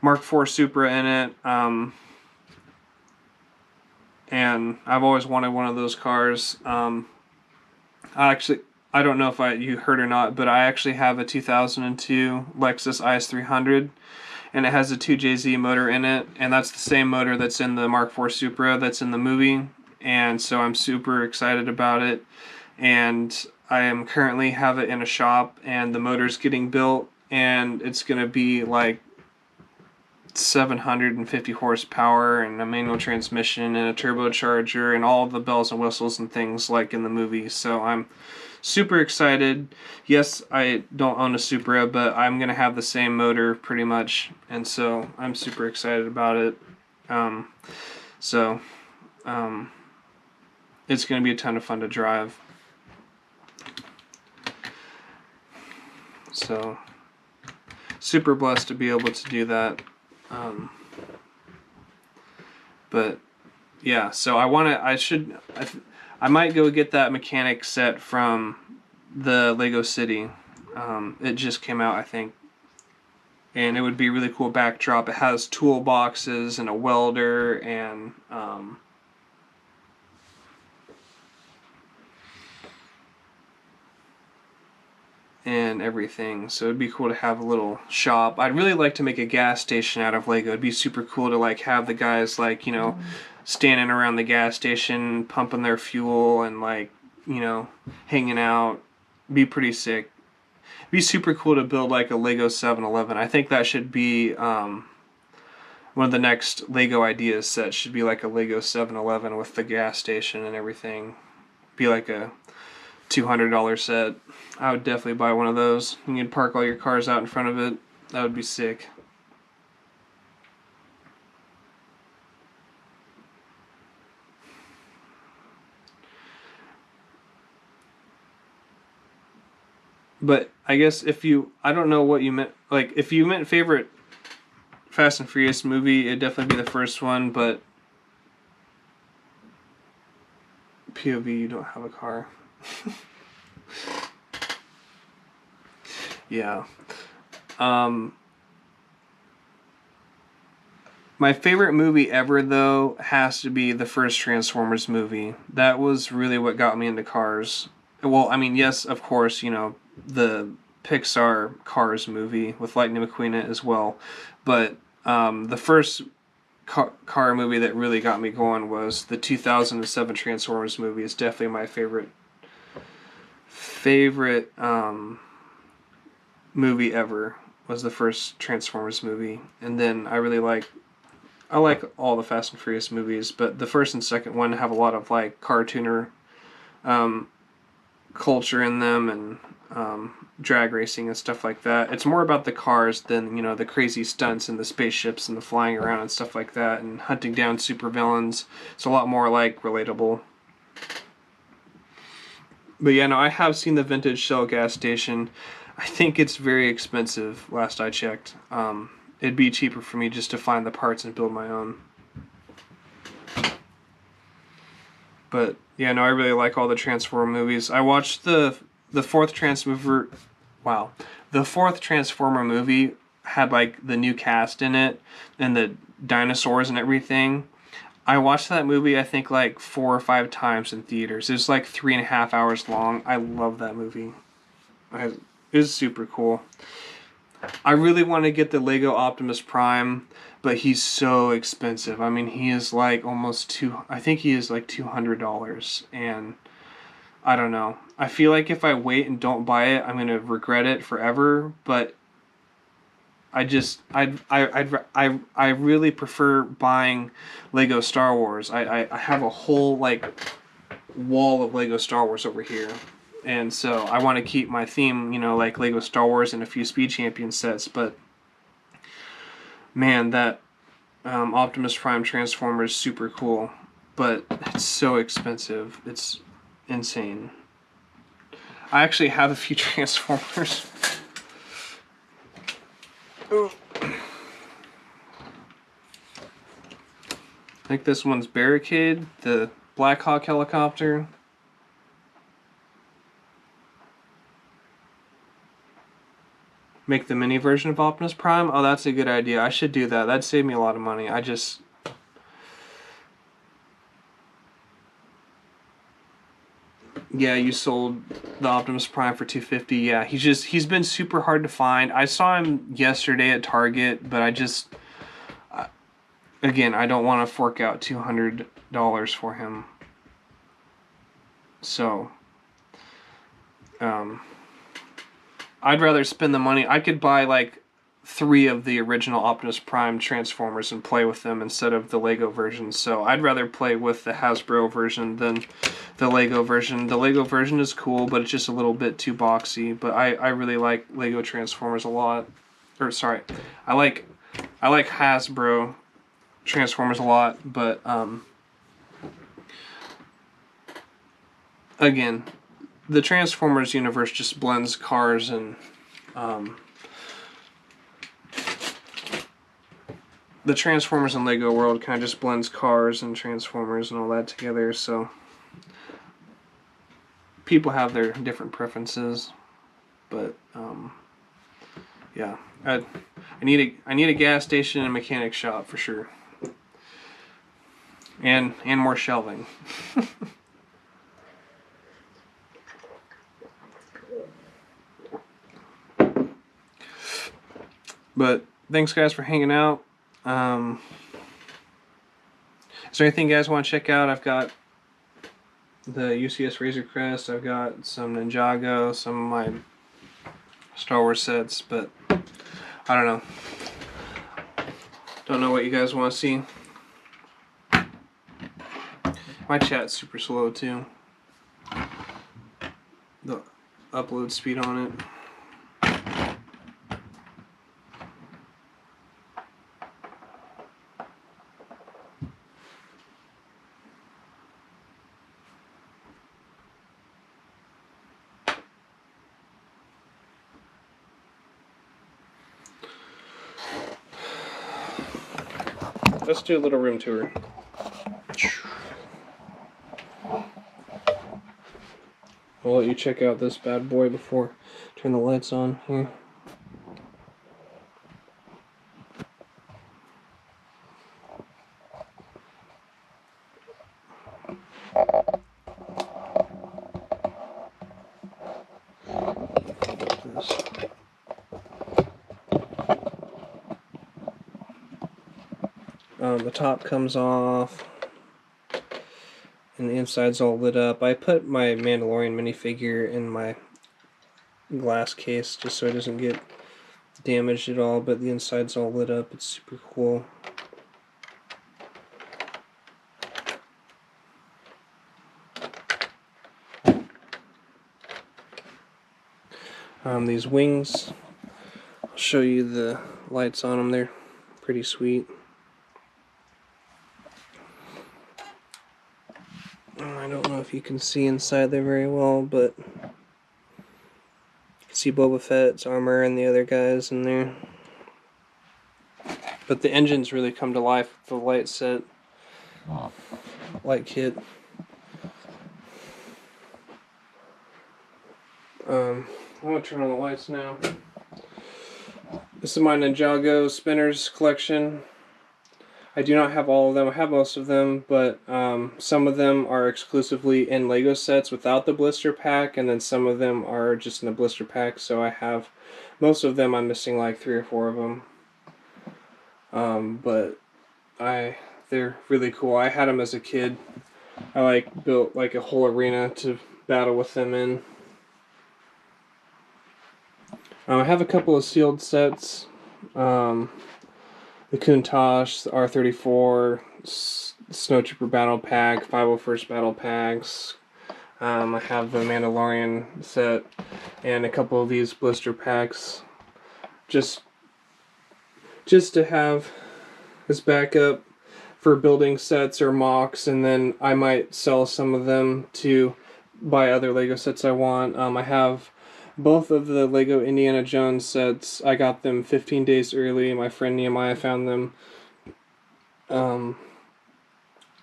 Mark IV Supra in it, and I've always wanted one of those cars. I I don't know if you heard or not, but I actually have a 2002 Lexus IS300, and it has a 2JZ motor in it, and that's the same motor that's in the Mark IV Supra that's in the movie, and so I'm super excited about it. And I am currently have it in a shop, and the motor's getting built, and it's gonna be like 750 horsepower and a manual transmission and a turbocharger and all the bells and whistles and things like in the movie. So I'm super excited. Yes, I don't own a Supra, but I'm gonna have the same motor pretty much, and so I'm super excited about it. Um, so it's gonna be a ton of fun to drive. So super blessed to be able to do that. But yeah, so I might go get that mechanic set from the Lego City. It just came out, I think, and it would be a really cool backdrop. It has toolboxes and a welder and everything. So it'd be cool to have a little shop. I'd really like to make a gas station out of Lego. It'd be super cool to like have the guys like, you know, standing around the gas station pumping their fuel and like, you know, hanging out. Be pretty sick. It'd be super cool to build like a Lego 7-Eleven. I think that should be one of the next Lego ideas sets should be like a Lego 7-Eleven with the gas station and everything. Be like a $200 set. I would definitely buy one of those. You can park all your cars out in front of it. That would be sick. But I guess I don't know what you meant. Like, if you meant favorite Fast and Furious movie, it'd definitely be the first one, but POV, you don't have a car. Yeah. My favorite movie ever, though, has to be the first Transformers movie. That was really what got me into cars. Well, I mean, yes, of course, you know, the Pixar Cars movie with Lightning McQueen in it as well. But the first car movie that really got me going was the 2007 Transformers movie. It's definitely my favorite movie ever. Was the first Transformers movie. And then I like all the Fast and Furious movies, but the first and second one have a lot of like cartooner culture in them and drag racing and stuff like that. It's more about the cars than, you know, the crazy stunts and the spaceships and the flying around and stuff like that and hunting down supervillains. It's a lot more like relatable. But yeah, no, I have seen the vintage Shell gas station. I think it's very expensive, last I checked. It'd be cheaper for me just to find the parts and build my own. But yeah, no, I really like all the Transformer movies. I watched the fourth Transformer. Wow, the fourth Transformer movie had like the new cast in it and the dinosaurs and everything. I watched that movie I think like 4 or 5 times in theaters. It was like 3.5 hours long. I love that movie. It was super cool. I really want to get the Lego Optimus Prime, but he's so expensive. I mean, he is like I think he is like $200, and I don't know. I feel like if I wait and don't buy it, I'm gonna regret it forever. But I really prefer buying Lego Star Wars. I have a whole like wall of Lego Star Wars over here. And so I want to keep my theme, you know, like Lego Star Wars and a few Speed Champion sets. But man, that Optimus Prime Transformer is super cool. But it's so expensive. It's insane. I actually have a few Transformers. Ooh. I think this one's Barricade, the Black Hawk helicopter. Make the mini version of Optimus Prime? Oh, that's a good idea. I should do that. That'd save me a lot of money. Yeah, you sold the Optimus Prime for $250. Yeah, he's been super hard to find. I saw him yesterday at Target, but again, I don't want to fork out $200 for him. So, I'd rather spend the money. I could buy like 3 of the original Optimus Prime Transformers and play with them instead of the Lego version. So I'd rather play with the Hasbro version than the Lego version. The Lego version is cool, but it's just a little bit too boxy. But I really like Lego Transformers a lot. Or sorry, I like Hasbro Transformers a lot. But again, the Transformers universe just blends cars and the Transformers and Lego world kind of just blends cars and Transformers and all that together, so people have their different preferences, but yeah, I need a gas station and a mechanic shop for sure, and more shelving. But thanks guys for hanging out. Is there anything you guys want to check out? I've got the UCS Razor Crest, I've got some Ninjago, some of my Star Wars sets, but I don't know. Don't know what you guys want to see. My chat's super slow too. The upload speed on it. Let's do a little room tour. I'll let you check out this bad boy before I turn the lights on here. The top comes off and the inside's all lit up. I put my Mandalorian minifigure in my glass case just so it doesn't get damaged at all, but the inside's all lit up. It's super cool. These wings, I'll show you the lights on them. They're pretty sweet. I don't know if you can see inside there very well, but you can see Boba Fett's armor and the other guys in there. But the engines really come to life with the light set, light kit. I'm going to turn on the lights now. This is my Ninjago spinners collection. I do not have all of them. I have most of them, but some of them are exclusively in Lego sets without the blister pack, and then some of them are just in the blister pack, so I have most of them. I'm missing like 3 or 4 of them. But they're really cool. I had them as a kid. I built like a whole arena to battle with them in. I have a couple of sealed sets. The Countach, the R34, Snowtrooper Battle Pack, 501st Battle Packs. I have the Mandalorian set and a couple of these blister packs. Just to have as backup for building sets or mocks, and then I might sell some of them to buy other Lego sets I want. I have both of the Lego Indiana Jones sets. I got them 15 days early. My friend Nehemiah found them.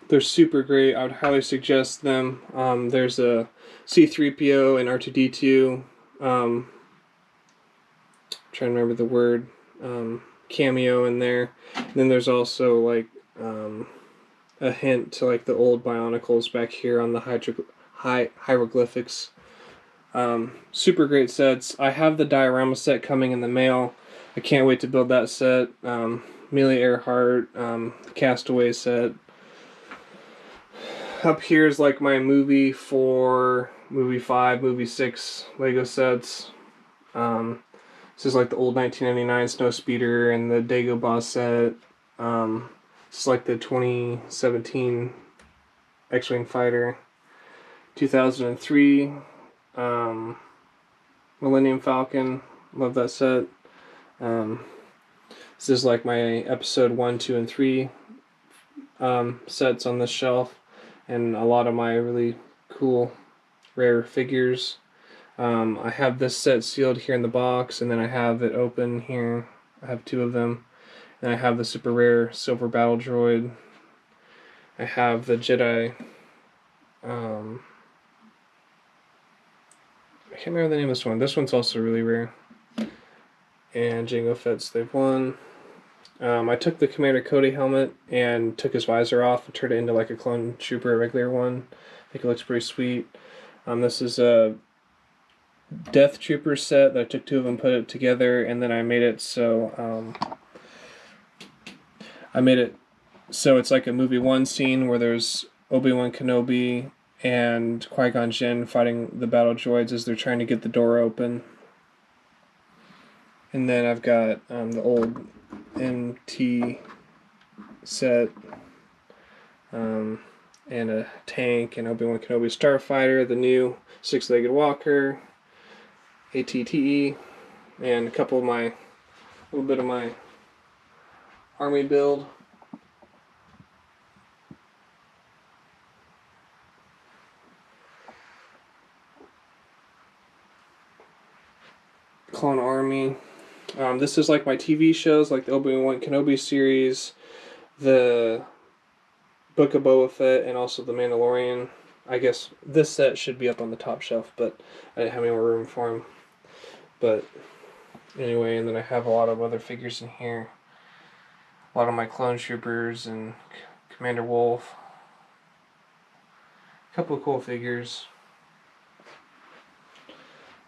They're super great. I would highly suggest them. There's a C-3PO and R2-D2. Trying to remember the word. Cameo in there. And then there's also a hint to the old Bionicles back here on the hieroglyphics. Super great sets. I have the diorama set coming in the mail. I can't wait to build that set. Amelia Earhart, Castaway set. Up here is like my movie 4, movie 5, movie 6 Lego sets. This is like the old 1999 Snowspeeder and the Dagobah set. This is like the 2017 X-Wing Fighter. 2003 Millennium Falcon. Love that set. This is like my episode 1, 2, and 3 sets on this shelf, and a lot of my really cool rare figures. I have this set sealed here in the box, and then I have it open here. I have 2 of them. And I have the super rare silver battle droid. I have the Jedi. I can't remember the name of this one. This one's also really rare. And Jango Fett Slave 1. I took the Commander Cody helmet and took his visor off and turned it into like a clone trooper, a regular one. I think it looks pretty sweet. This is a Death Trooper set that I took 2 of them, put it together, and then I made it so it's like a movie 1 scene where there's Obi-Wan Kenobi and Qui-Gon Jinn fighting the battle droids as they're trying to get the door open. And then I've got the old MT set, and a tank, and Obi-Wan Kenobi Starfighter, the new 6-legged walker, ATTE, and a little bit of my army build. Clone Army. This is like my TV shows, like the Obi-Wan Kenobi series, the Book of Boba Fett, and also the Mandalorian. I guess this set should be up on the top shelf, but I didn't have any more room for them. But anyway, and then I have a lot of other figures in here. A lot of my clone troopers and Commander Wolf. A couple of cool figures.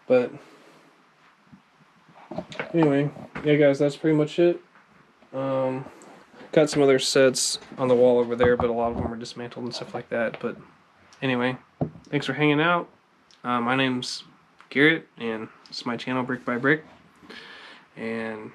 But anyway, yeah guys, that's pretty much it. Got some other sets on the wall over there, but a lot of them are dismantled and stuff like that. But anyway, thanks for hanging out. My name's Garrett, and this is my channel, Brick by Brick. And